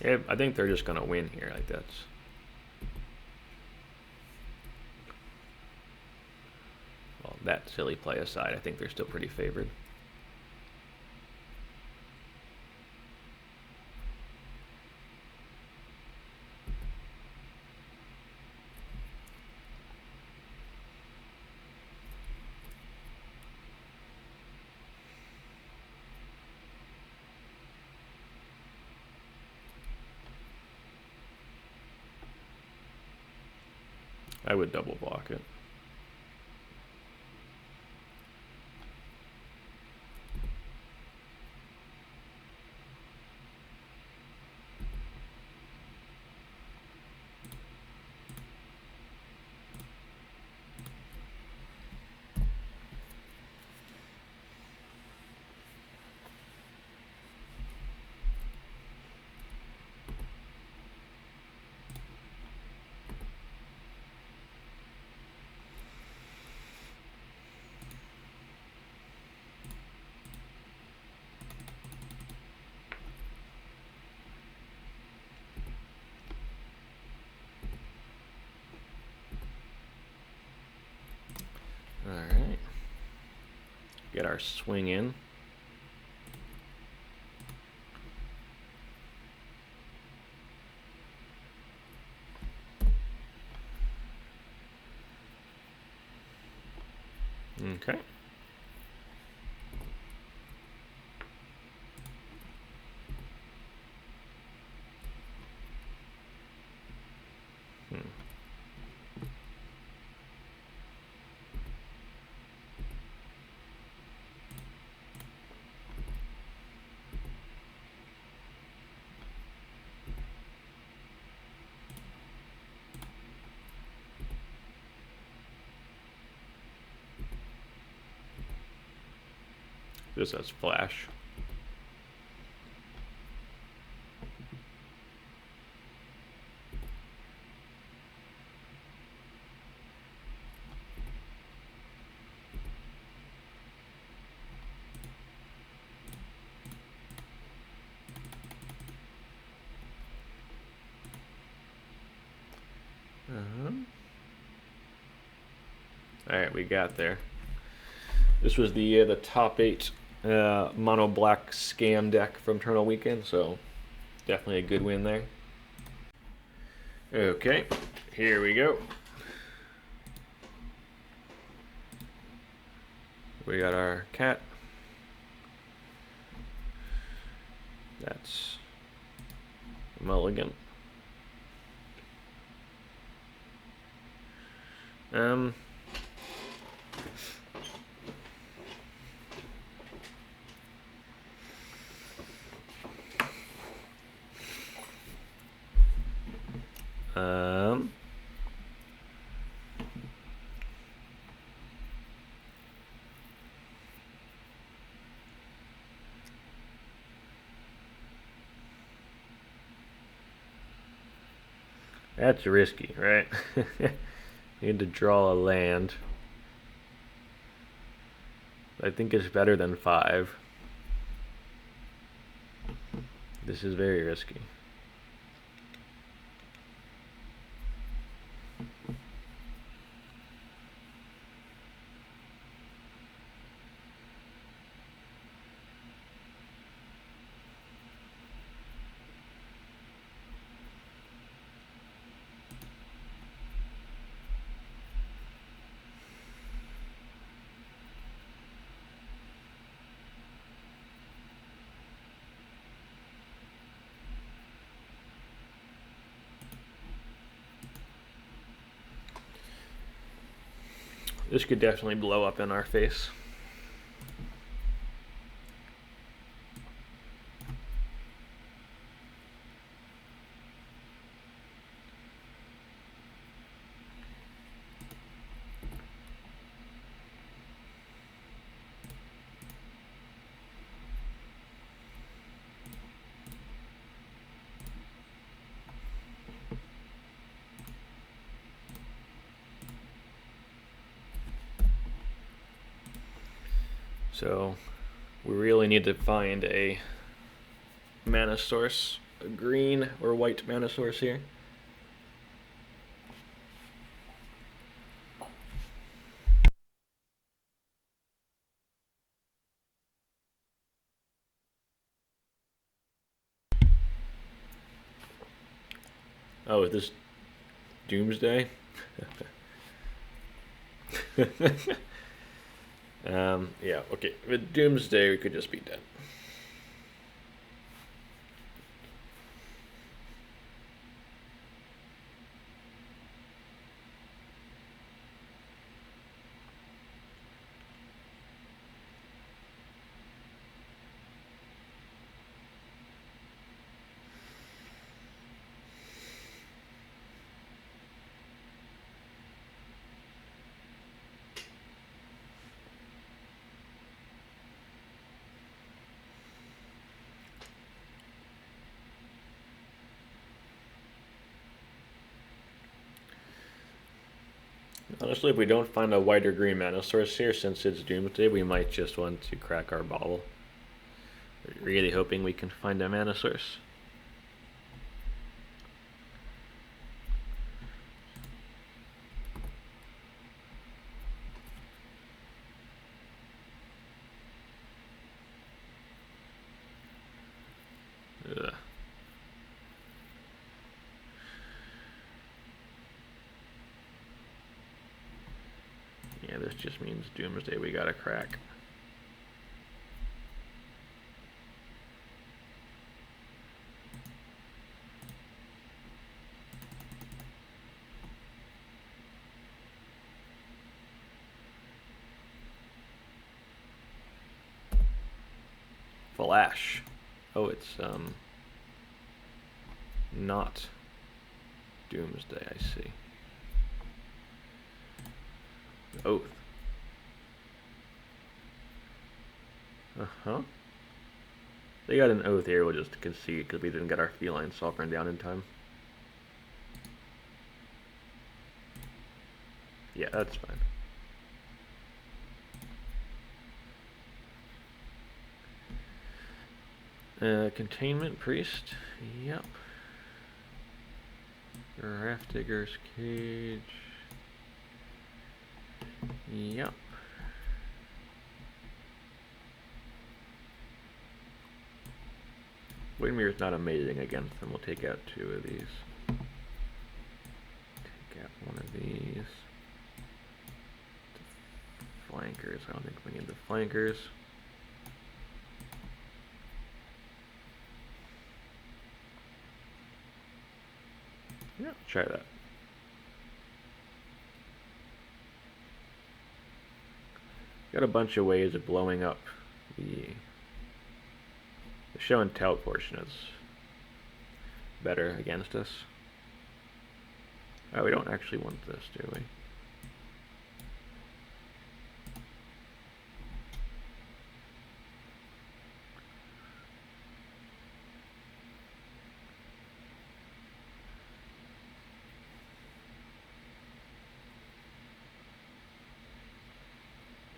Yeah, I think they're just gonna win here. Like that's. Well, that silly play aside, I think they're still pretty favored. I would double block it. Alright. Get our swing in. Okay. This has flash. All right, we got there. This was the top 8 mono black scam deck from Eternal Weekend, so definitely a good win there. Okay, here we go. We got our cat. That's mulligan. Um, that's risky, right? Need to draw a land. I think it's better than 5. This is very risky. This could definitely blow up in our face. So we really need to find a mana source, a green or white mana source here. Oh, is this Doomsday? Yeah, okay. With Doomsday, we could just be dead. Honestly, if we don't find a white or green mana source here, since it's Doomsday, we might just want to crack our bauble. We're really hoping we can find a mana source. Ugh. Yeah, this just means Doomsday we gotta crack. Flash. Oh, it's not Doomsday, I see. Oath. Uh-huh. They got an Oath here, we'll just concede because we didn't get our Feline Sovereign down in time. Yeah, that's fine. Containment Priest. Yep. Grafdigger's Cage. Yep. Windmir's not amazing against them. We'll take out 2 of these. Take out 1 of these. Flankers. I don't think we need the flankers. Yeah, try that. Got a bunch of ways of blowing up the show and tell portion is better against us. Oh, we don't actually want this, do we?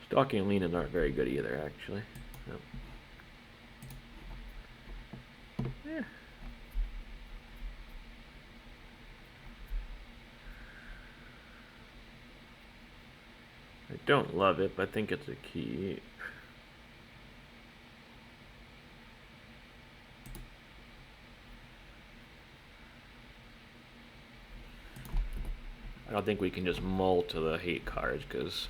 Stalking Leonin aren't very good either, actually. Nope. Yeah. I don't love it, but I think it's a keep. I don't think we can just mull to the hate cards, because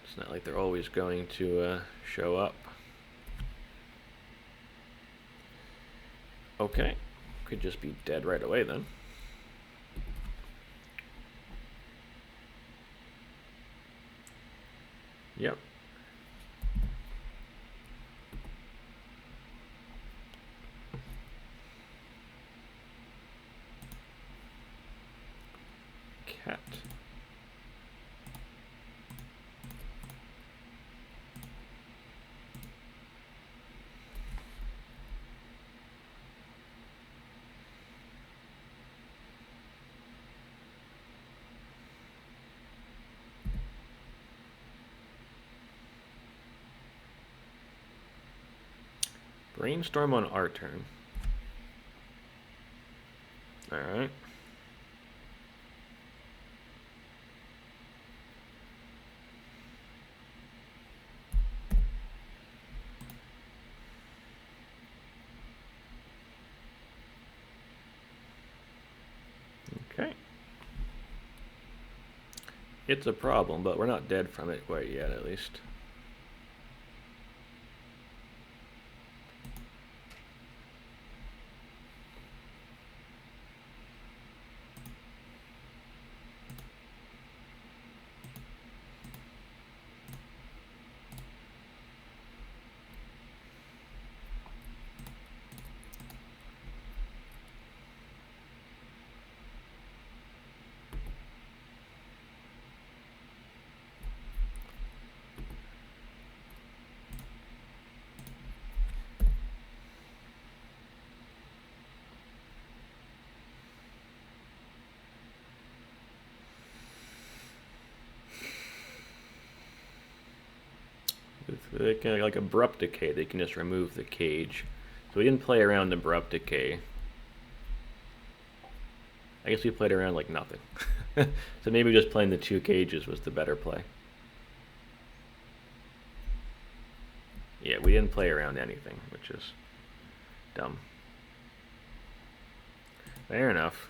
it's not like they're always going to show up. Okay, could just be dead right away then. Yep. Cat. Brainstorm on our turn. Alright. Okay. It's a problem, but we're not dead from it quite yet, at least. They can, like Abrupt Decay, they can just remove the cage. So we didn't play around Abrupt Decay. I guess we played around like nothing. So maybe just playing the 2 cages was the better play. Yeah, we didn't play around anything, which is dumb. Fair enough.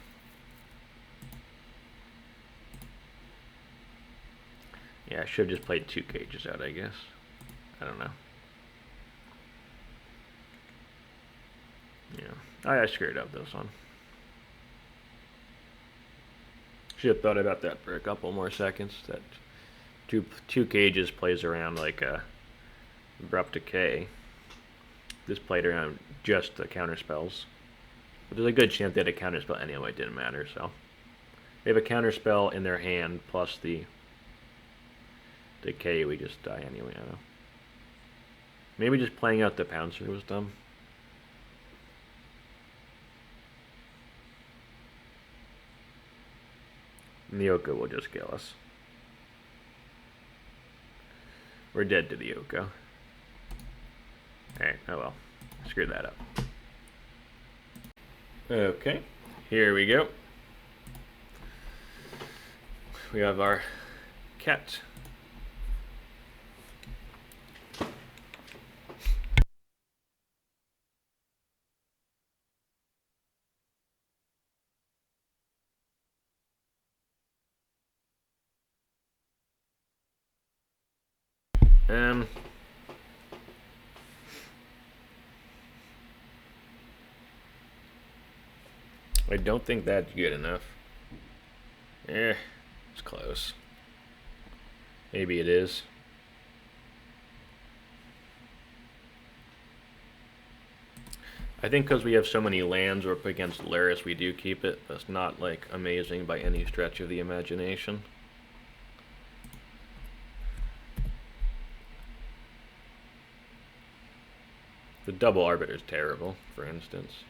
Yeah, I should have just played 2 cages out, I guess. I don't know. Yeah, I screwed up this one. Should have thought about that for a couple more seconds. That two cages plays around like a Abrupt Decay. This played around just the counter spells. But there's a good chance they had a counter spell anyway. It didn't matter. So they have a counter spell in their hand plus the Decay. We just die anyway. I don't know. Maybe just playing out the Pouncer was dumb. The Oko will just kill us. We're dead to the Oko. Alright, oh well. Screwed that up. Okay, here we go. We have our cat. I don't think that's good enough. It's close. Maybe it is. I think because we have so many lands we're up against Lurrus, we do keep it. That's not, like, amazing by any stretch of the imagination. The double Arbiter is terrible, for instance.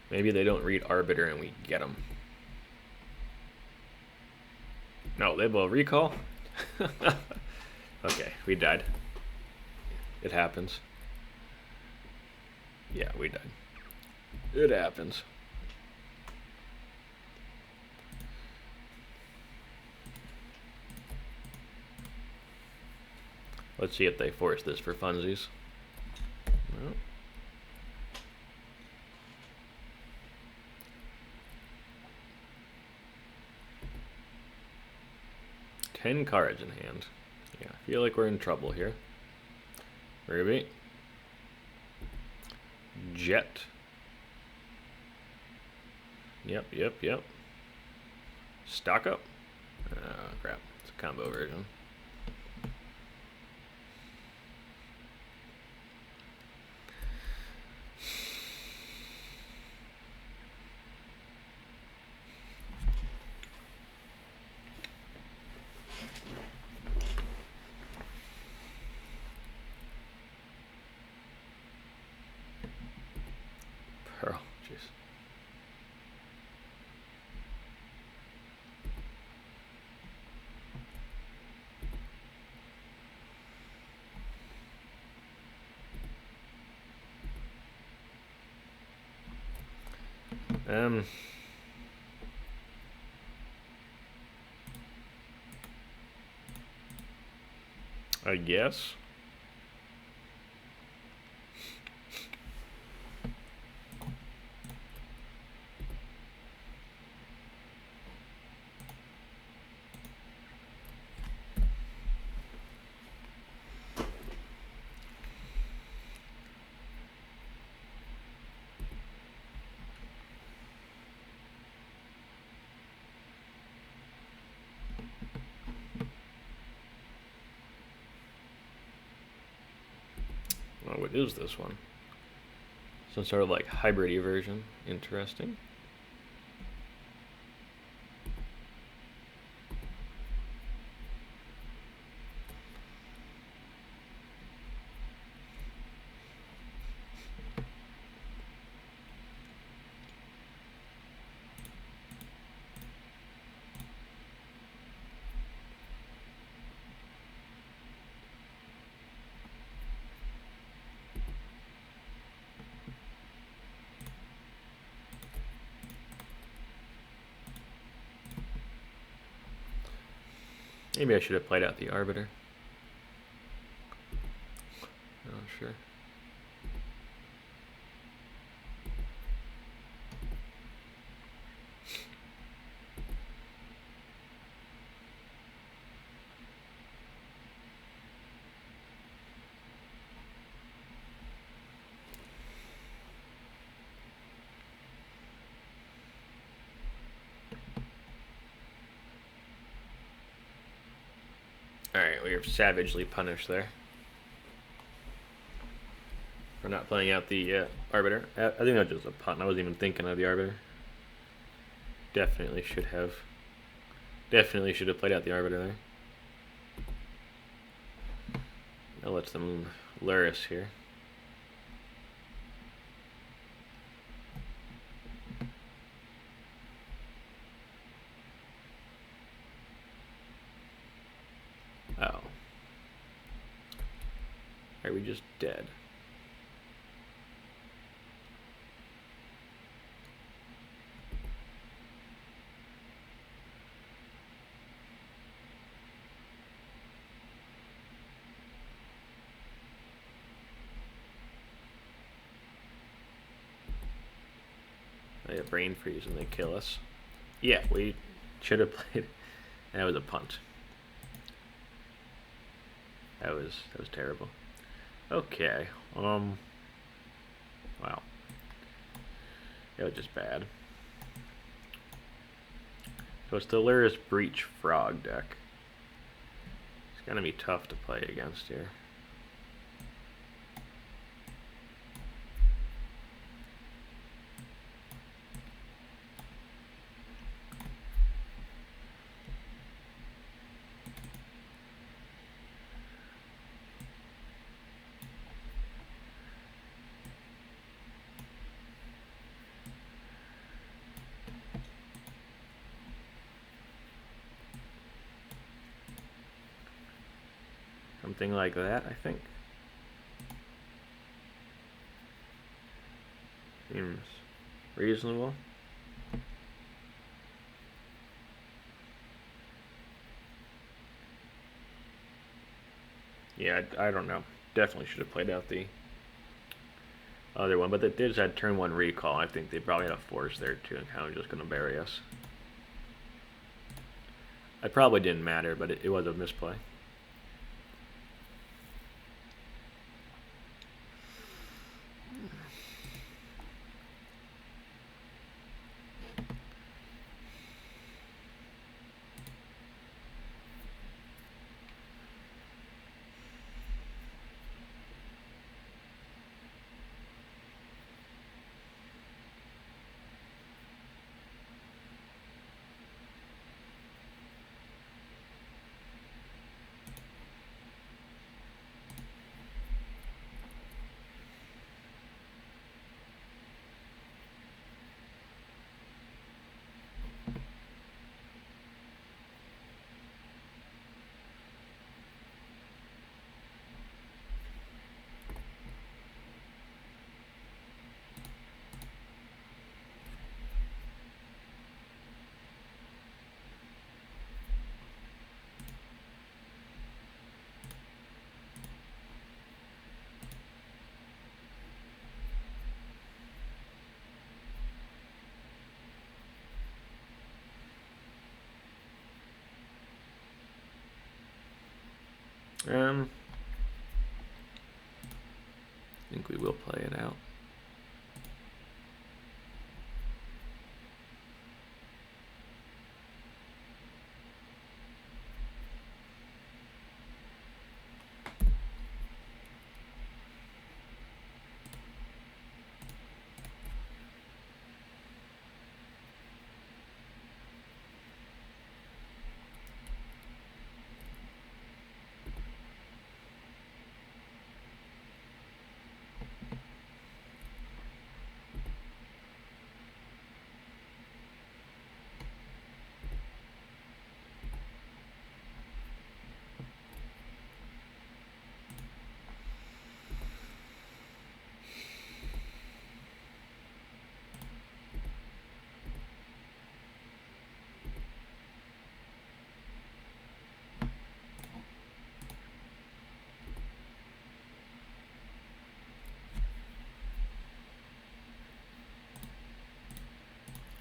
Maybe they don't read Arbiter and we get them. No, they will recall? Okay, we died. It happens. Yeah, we died. It happens. Let's see if they force this for funsies. No. 10 cards in hand. Yeah, I feel like we're in trouble here. Ruby. Jet. Yep. Stock up. Oh, crap. It's a combo version. Pearl, jeez. I guess. Oh, what is this one? Some sort of like hybrid-y version. Interesting. Maybe I should have played out the Arbiter. Not sure. Alright, we are savagely punished there for not playing out the Arbiter. I think that was just a punt. I wasn't even thinking of the Arbiter. Definitely should have played out the Arbiter there. Now let's Lurrus here. Are we just dead? They have brain freeze and they kill us. Yeah, we should have played. That was a punt. That was terrible. Okay. Wow. It was just bad. So it's the Lurrus Breach Frog deck. It's gonna be tough to play against here. Something like that, I think. Seems reasonable. Yeah, I don't know. Definitely should have played out the other one, but they did had turn 1 recall. I think they probably had a force there too, and kind of just going to bury us. It probably didn't matter, but it was a misplay. I think we will play it out.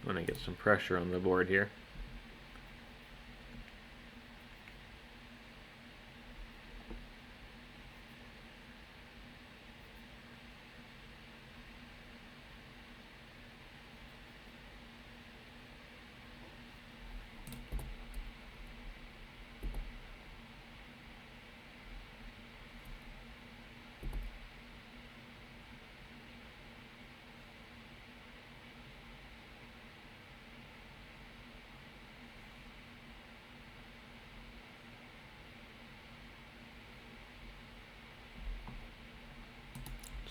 I'm gonna get some pressure on the board here.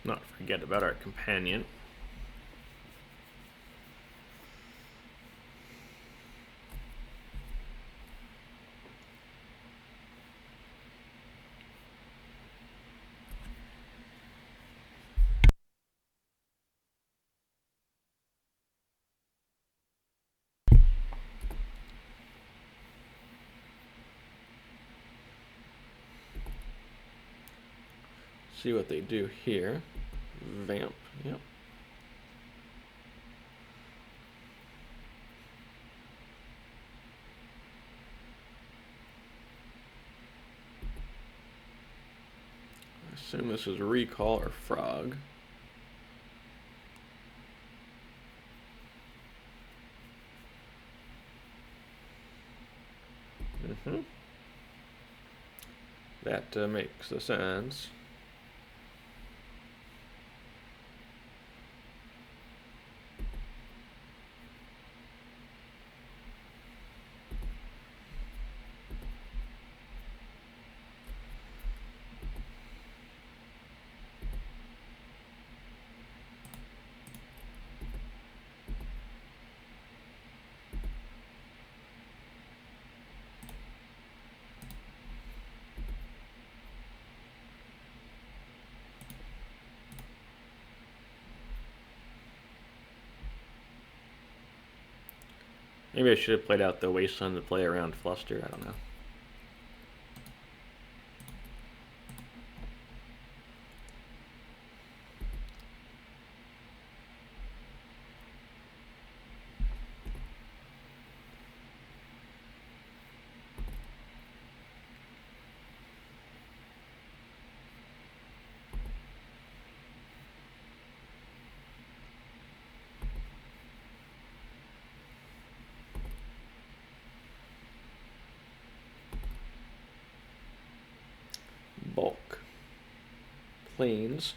Not forget about our companion. See what they do here. Vamp, yep. I assume this is Recall or Frog. That makes sense. Maybe I should have played out the Wasteland to play around Fluster, I don't know. Bulk. Planes.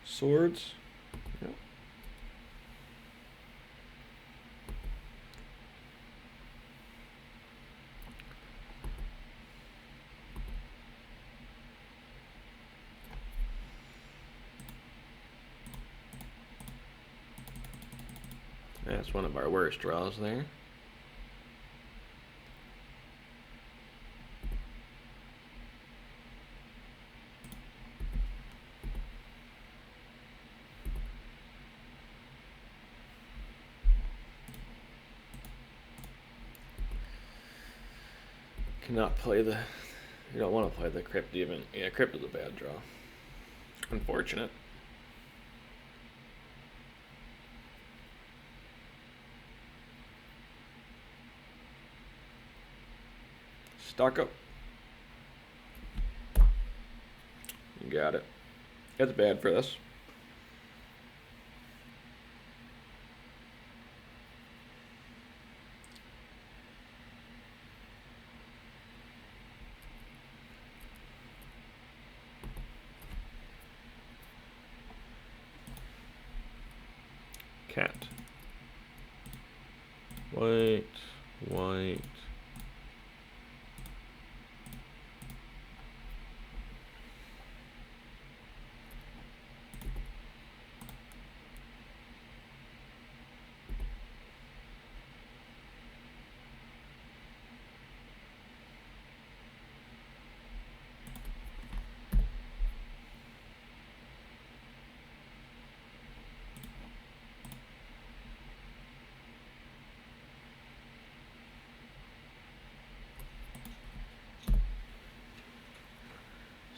Swords. Yep. That's one of our worst draws there. Cannot play the... You don't want to play the Crypt even. Yeah, Crypt is a bad draw. Unfortunate. Stock up. You got it. That's bad for us. Cat. White, white.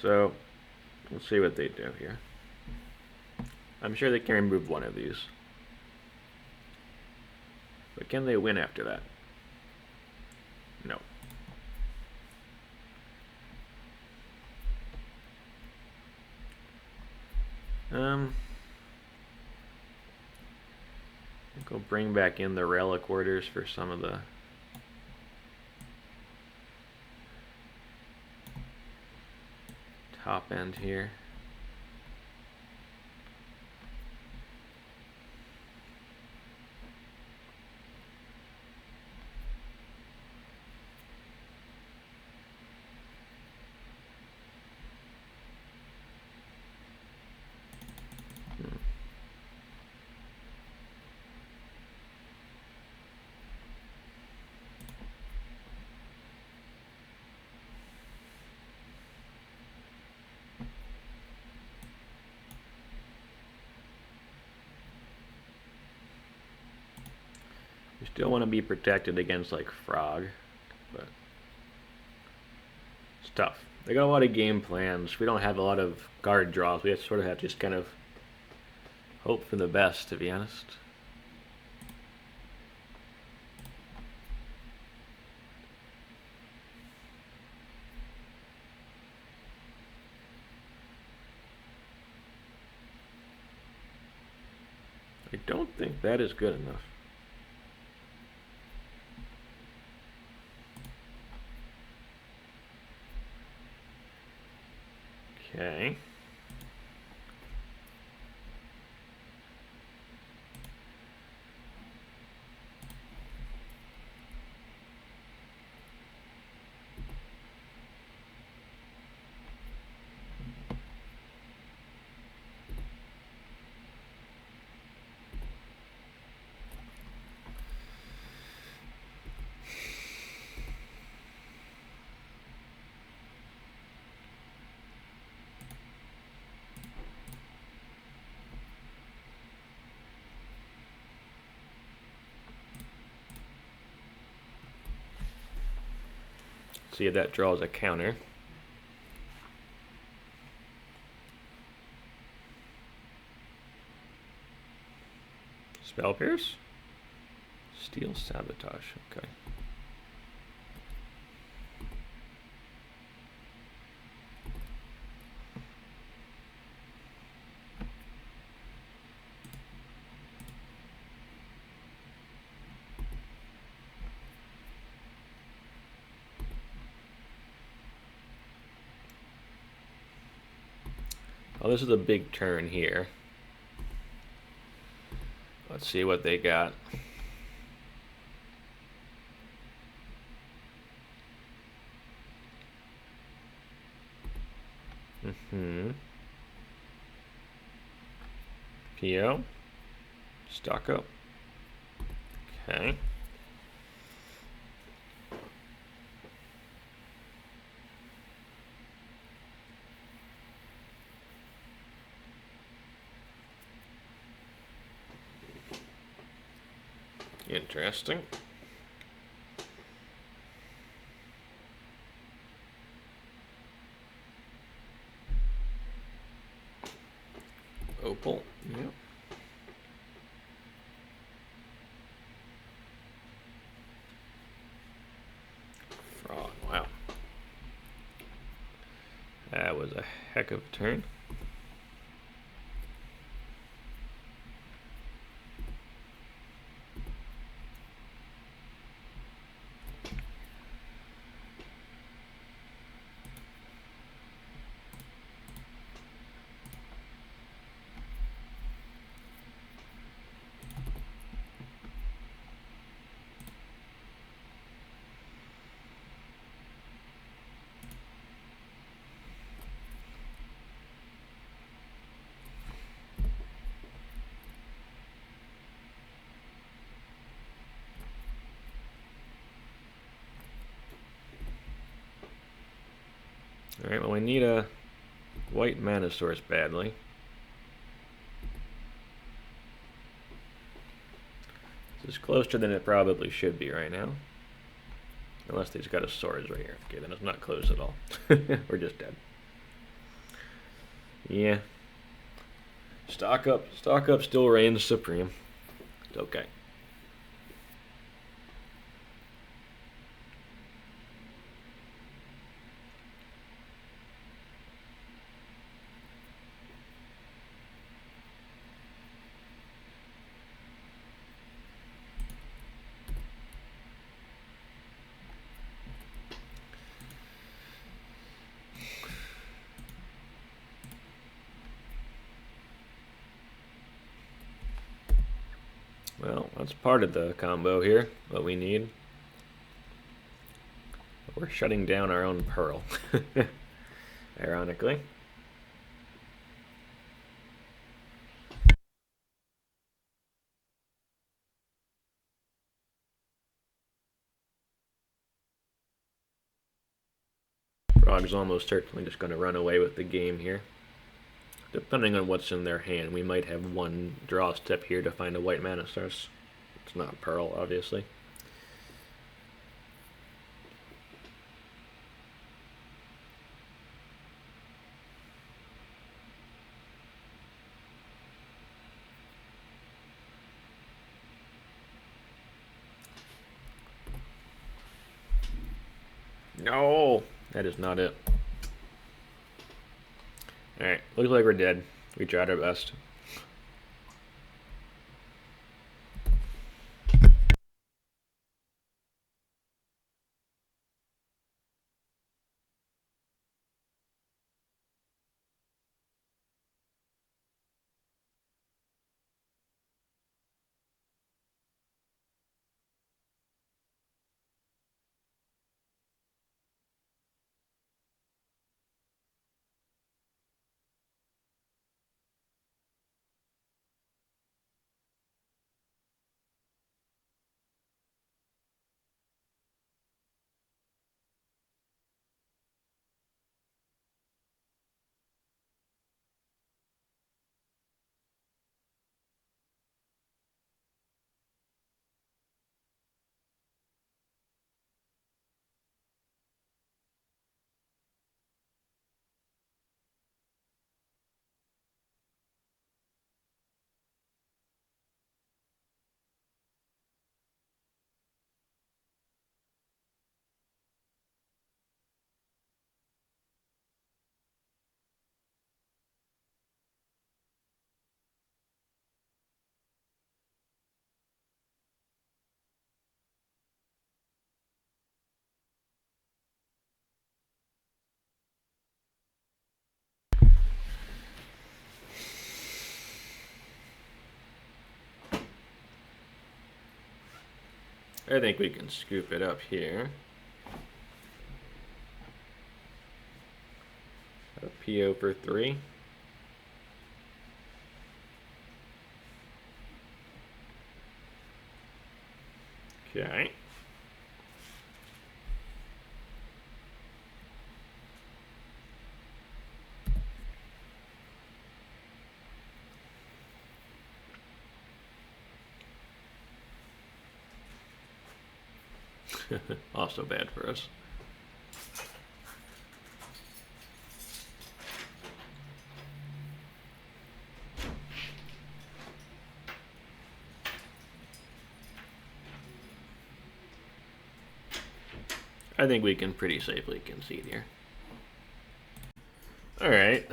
So, let's see what they do here. I'm sure they can remove one of these. But can they win after that? No. I think we'll bring back in the Relic-Warders for some of the top end here. You still want to be protected against like Frog, but it's tough. They got a lot of game plans. We don't have a lot of guard draws. We sort of have to just kind of hope for the best, to be honest. I don't think that is good enough. Okay. See if that draws a counter. Spell Pierce? Steel Sabotage, okay. Oh, this is a big turn here. Let's see what they got. PO. Stock up. Okay. Interesting. Opal, yep. Fraud, wow. That was a heck of a turn. Alright, well we need a white mana source badly. This is closer than it probably should be right now. Unless he's got a swords right here. Okay, then it's not close at all. We're just dead. Yeah. Stock up still reigns supreme. It's okay. Well, that's part of the combo here, what we need. We're shutting down our own Pearl, ironically. Frog's almost certainly just going to run away with the game here. Depending on what's in their hand, we might have one draw step here to find a white mana source. It's not Pearl, obviously. No, that is not it. Alright, looks like we're dead. We tried our best. I think we can scoop it up here. A PO for 3. Okay. Also bad for us. I think we can pretty safely concede here. Alright,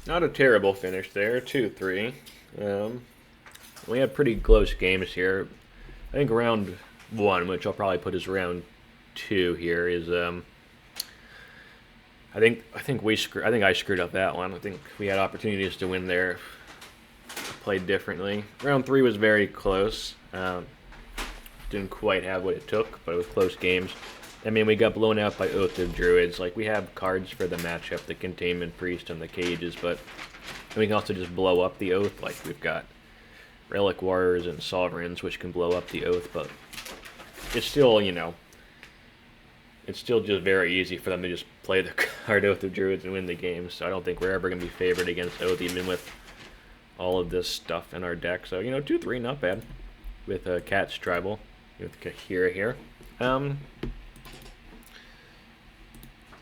not a terrible finish there, 2-3. We had pretty close games here. I think round 1, which I'll probably put as round 2 here, is I think I screwed up that one. I think we had opportunities to win there. Played differently. Round 3 was very close. Didn't quite have what it took, but it was close games. I mean, we got blown out by Oath of Druids. Like, we have cards for the matchup, the Containment Priest and the Cages, but we can also just blow up the Oath. Like, we've got Relic-Warders and Sovereigns, which can blow up the Oath, but it's still, you know, it's still just very easy for them to just play the card Oath of Druids and win the game, so I don't think we're ever going to be favored against Oath, even with all of this stuff in our deck. So, you know, 2-3, not bad, with Cat's Tribal, with Kaheera here.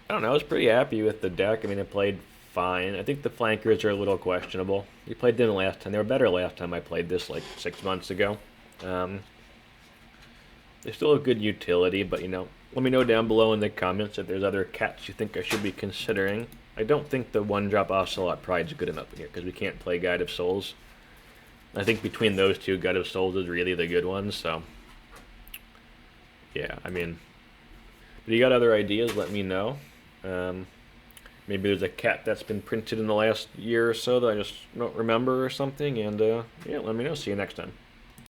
I don't know, I was pretty happy with the deck. I mean, it played fine. I think the flankers are a little questionable. We played them last time. They were better last time I played this, like, 6 months ago. They still have good utility, but, you know, let me know down below in the comments if there's other cats you think I should be considering. I don't think the 1-drop Ocelot Pride is good enough in here, because we can't play Guide of Souls. I think between those two, Guide of Souls is really the good one, so... yeah, I mean... if you got other ideas, let me know. Maybe there's a cat that's been printed in the last year or so that I just don't remember or something, and yeah, let me know. See you next time.